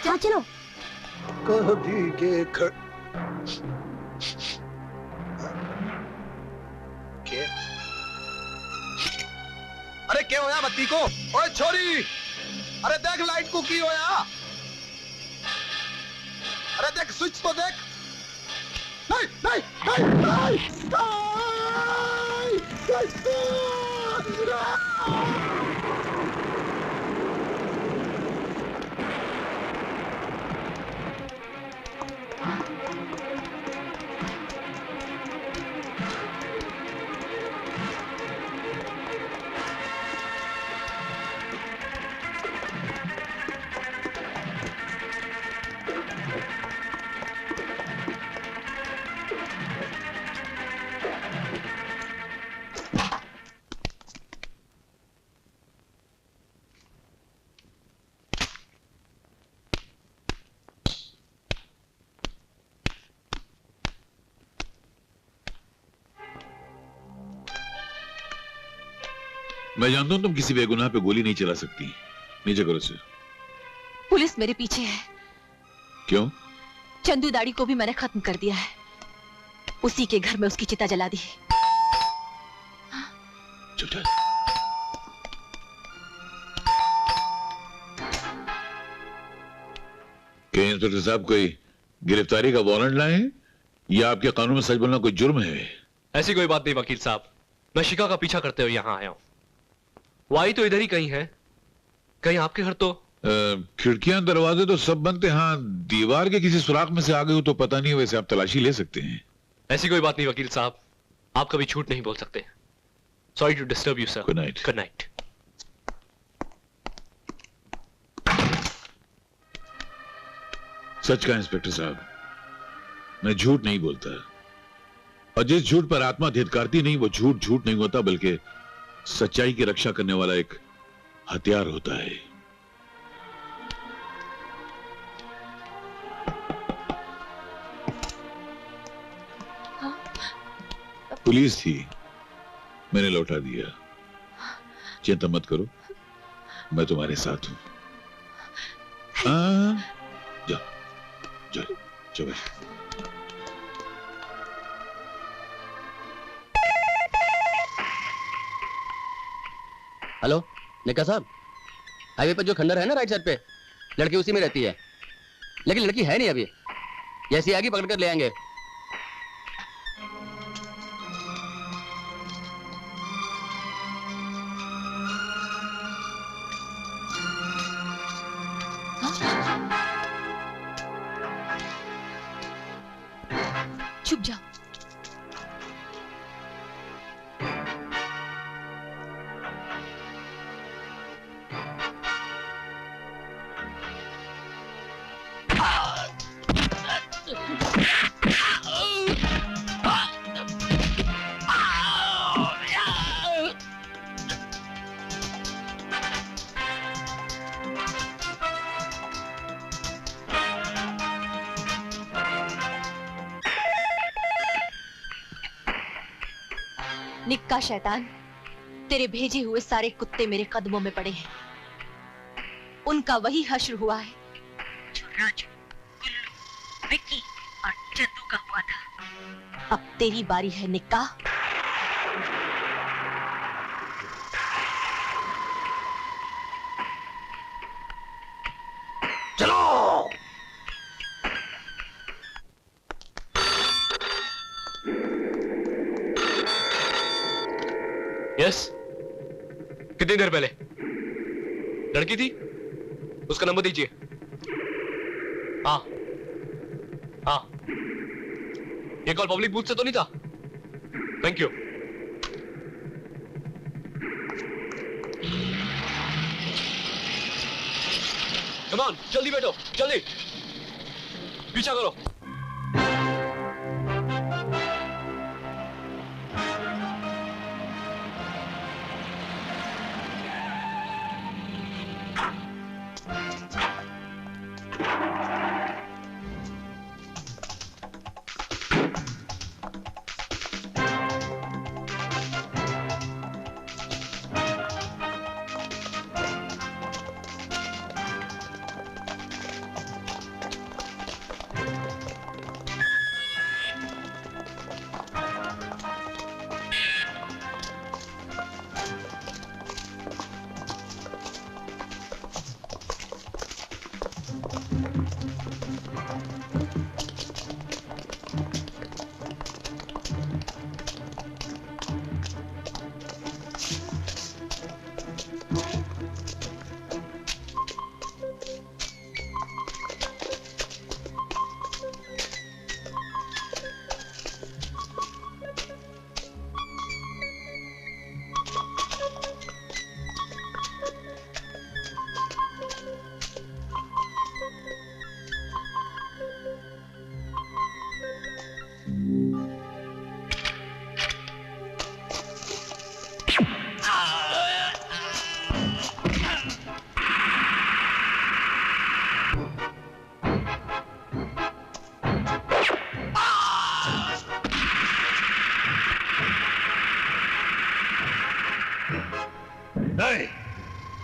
चलो चलो। कह भीगे अरे क्या होया बत्ती को? ओए छोरी, अरे देख लाइट को की होया? अरे देख स्विच तो देख। नहीं नहीं नहीं नहीं, मैं जानता हूं तुम किसी बेगुनाह पे गोली नहीं चला सकती। नीचे करो सर। पुलिस मेरे पीछे है। क्यों? चंदू दाढ़ी को भी मैंने खत्म कर दिया है, उसी के घर में उसकी चिता जला दी। चुप चल। क्या इंस्पेक्टर साहब कोई गिरफ्तारी का वारंट लाए हैं या आपके कानून में सच बोलना कोई जुर्म है? ऐसी कोई बात नहीं वकील साहब, मैं शिका का पीछा करते हुए यहाँ आया हूँ। वो आई तो इधर ही कहीं है, कहीं आपके घर तो खिड़कियां दरवाजे तो सब बनते, हाँ दीवार के किसी सुराख में से आ गए हो तो पता नहीं, वैसे आप तलाशी ले सकते हैं। ऐसी कोई बात नहीं वकील साहब, आप कभी झूठ नहीं बोल सकते। Sorry to disturb you sir. Good night. Good night. सच का इंस्पेक्टर साहब, मैं झूठ नहीं बोलता, और जिस झूठ पर आत्मा धिक्कारती नहीं वो झूठ झूठ नहीं होता, बल्कि सच्चाई की रक्षा करने वाला एक हथियार होता है। पुलिस थी, मैंने लौटा दिया। चिंता मत करो, मैं तुम्हारे साथ हूं। जाओ जाओ चलो। हेलो निक्का साहब, हाईवे पर जो खंडर है ना राइट साइड पे, लड़की उसी में रहती है, लेकिन लड़की है नहीं अभी, जैसी आगे पकड़ कर ले आएंगे। चुप जाओ। निक्का शैतान, तेरे भेजे हुए सारे कुत्ते मेरे कदमों में पड़े हैं। उनका वही हश्र हुआ है जो राजू, गुल्लू, विक्की और चंदू का हुआ था। अब तेरी बारी है निक्का। चलो। यस, कितनी देर पहले? लड़की थी, उसका नंबर दीजिए। हाँ हाँ, ये कॉल पब्लिक बूथ से तो नहीं था? Thank you. कम ऑन, जल्दी बैठो, जल्दी पीछा करो।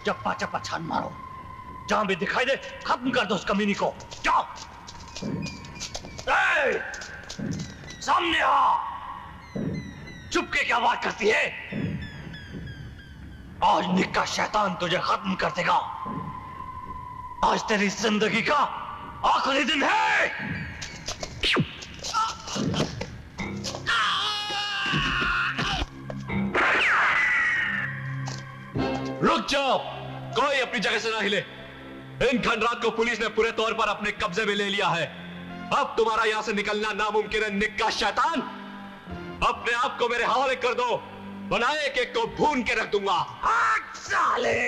चप्पा चप्पा छान मारो, जहां भी दिखाई दे खत्म कर दो उस कमीनी को। जाओ, सामने आ। चुप के क्या बात करती है? आज निक्का शैतान तुझे खत्म कर देगा। आज तेरी जिंदगी का आखिरी दिन है। रुक जाओ, कोई अपनी जगह से ना हिले। इन खंडरात को पुलिस ने पूरे तौर पर अपने कब्जे में ले लिया है। अब तुम्हारा यहां से निकलना नामुमकिन है निक्का शैतान। अपने आप को मेरे हवाले कर दो, बनाए एक एक को भून के रख दूंगा। साले,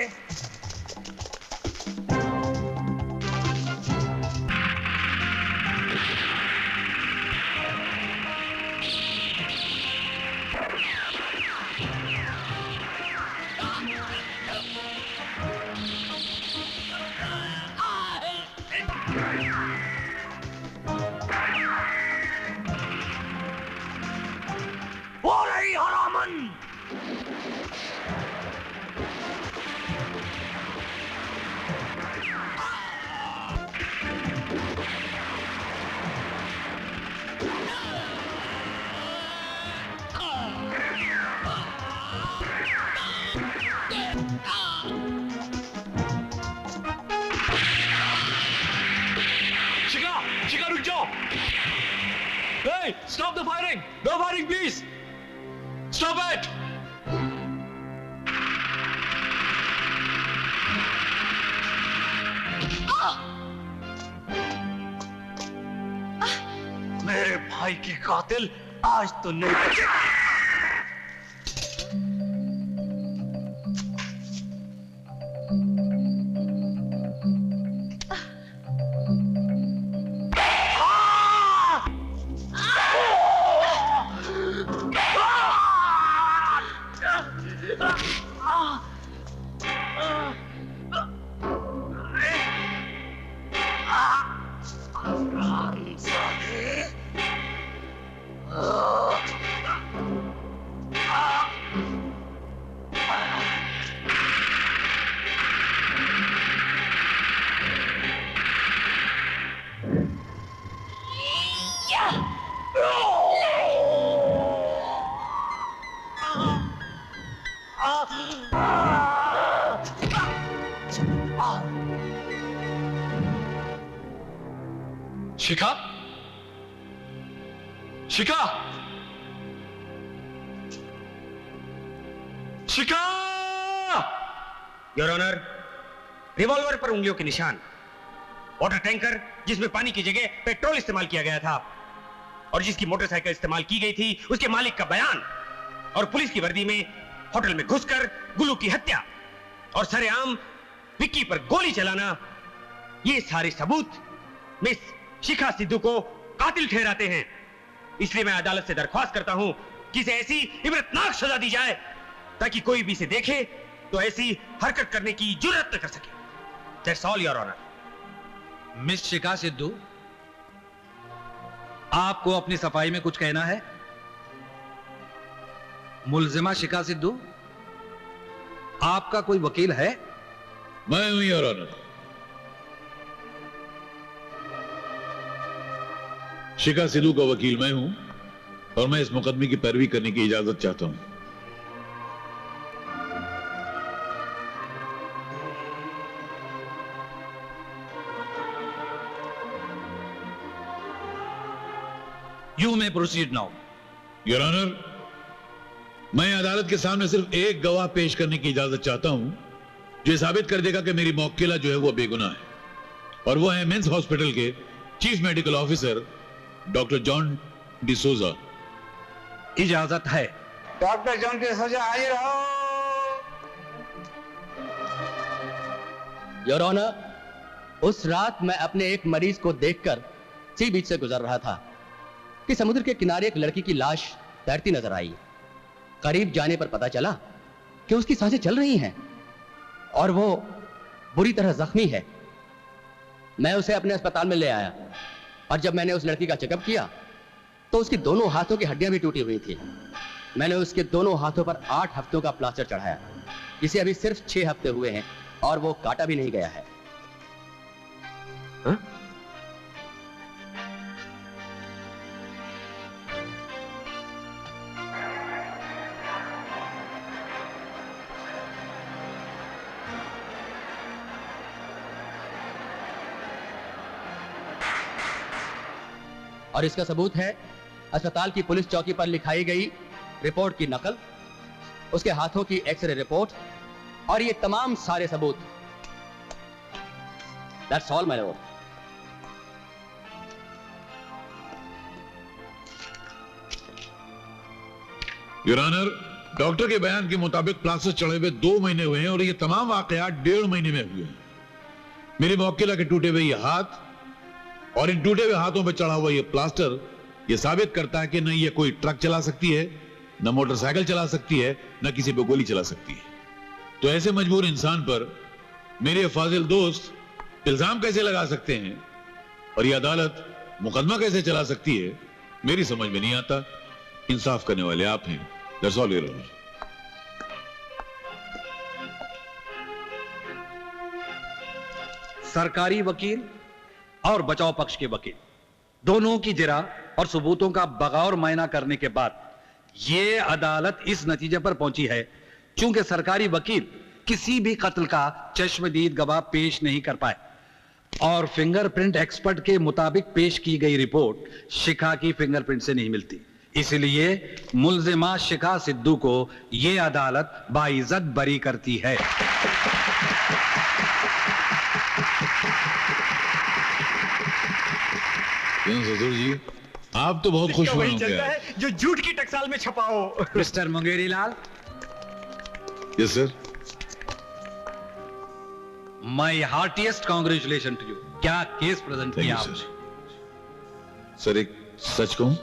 हरामन। शिखा रुक जाओ। Hey, stop the firing! No firing, please! Stop it! मेरे भाई की कातिल आज तो नहीं बचेगा। शिखा, शिखा, शिका! योर ऑनर, रिवॉल्वर पर उंगलियों के निशान, वाटर टैंकर जिसमें पानी की जगह पेट्रोल इस्तेमाल किया गया था और जिसकी मोटरसाइकिल इस्तेमाल की गई थी उसके मालिक का बयान, और पुलिस की वर्दी में होटल में घुसकर गुल्लू की हत्या और सरेआम विक्की पर गोली चलाना, ये सारे सबूत मिस शिखा सिद्धू को कातिल ठहराते हैं। इसलिए मैं अदालत से दरख्वास्त करता हूं कि इसे ऐसी इबरतनाक सजा दी जाए ताकि कोई भी इसे देखे तो ऐसी हरकत करने की जुर्रत न कर सके। That's all, Your Honor. Miss Shikha Sidhu, आपको अपनी सफाई में कुछ कहना है? मुलजिमा शिखा सिद्धू, आपका कोई वकील है? मैं हूं, योर ऑनर। शिखा सिद्धू का वकील मैं हूं और मैं इस मुकदमे की पैरवी करने की इजाजत चाहता हूं। You may proceed now. Your honour, मैं अदालत के सामने सिर्फ एक गवाह पेश करने की इजाजत चाहता हूं जो साबित कर देगा कि मेरी मौक्किला जो है वो बेगुनाह है, और वो है मेंस हॉस्पिटल के chief medical officer doctor John D'Souza. इजाजत है। डॉक्टर जॉन डिसोजा हाजिर हो। योर ऑनर, उस रात मैं अपने एक मरीज को देखकर सी बीच से गुजर रहा था कि समुद्र के किनारे एक लड़की की लाश तैरती नजर आई। करीब जाने पर पता चला कि उसकी सांसें चल रही हैं और वो बुरी तरह जख्मी है। मैं उसे अपने अस्पताल में ले आया और जब मैंने उस लड़की का चेकअप किया तो उसकी दोनों हाथों की हड्डियां भी टूटी हुई थी। मैंने उसके दोनों हाथों पर 8 हफ्तों का प्लास्टर चढ़ाया, जिसे अभी सिर्फ 6 हफ्ते हुए हैं और वो काटा भी नहीं गया है। हा? और इसका सबूत है अस्पताल की पुलिस चौकी पर लिखाई गई रिपोर्ट की नकल, उसके हाथों की एक्सरे रिपोर्ट और ये तमाम सारे सबूत। That's all, my lord. Your honour, doctor के बयान के मुताबिक प्लास्टर चढ़े हुए 2 महीने हुए हैं और ये तमाम वाकयात 1.5 महीने में हुए हैं। मेरी मौक्किला के टूटे हुए ये हाथ और इन टूटे हुए हाथों पर चढ़ा हुआ ये प्लास्टर ये साबित करता है कि न ये कोई ट्रक चला सकती है, न मोटरसाइकिल चला सकती है, न किसी पे गोली चला सकती है। तो ऐसे मजबूर इंसान पर मेरे फाजिल दोस्त इल्जाम कैसे लगा सकते हैं और ये अदालत मुकदमा कैसे चला सकती है, मेरी समझ में नहीं आता। इंसाफ करने वाले आप हैं। That's all, Your Honor. सरकारी वकील और बचाव पक्ष के वकील दोनों की जिरा और सबूतों का बगौर मायना करने के बाद यह अदालत इस नतीजे पर पहुंची है, चूंकि सरकारी वकील किसी भी कत्ल का चश्मदीद गवाह पेश नहीं कर पाए और फिंगरप्रिंट एक्सपर्ट के मुताबिक पेश की गई रिपोर्ट शिखा की फिंगरप्रिंट से नहीं मिलती। इसलिए मुलजिमा शिखा सिद्धू को यह अदालत बाइज्जत बरी करती है। ससुर जी, आप तो बहुत खुश वही होंगे। चलता है जो झूठ की टकसाल में छपा हो। Mister Mungeri Lal. Yes sir. My heartiest congratulation to you. क्या केस प्रेजेंट किया आपने? सर, एक सच कहूं,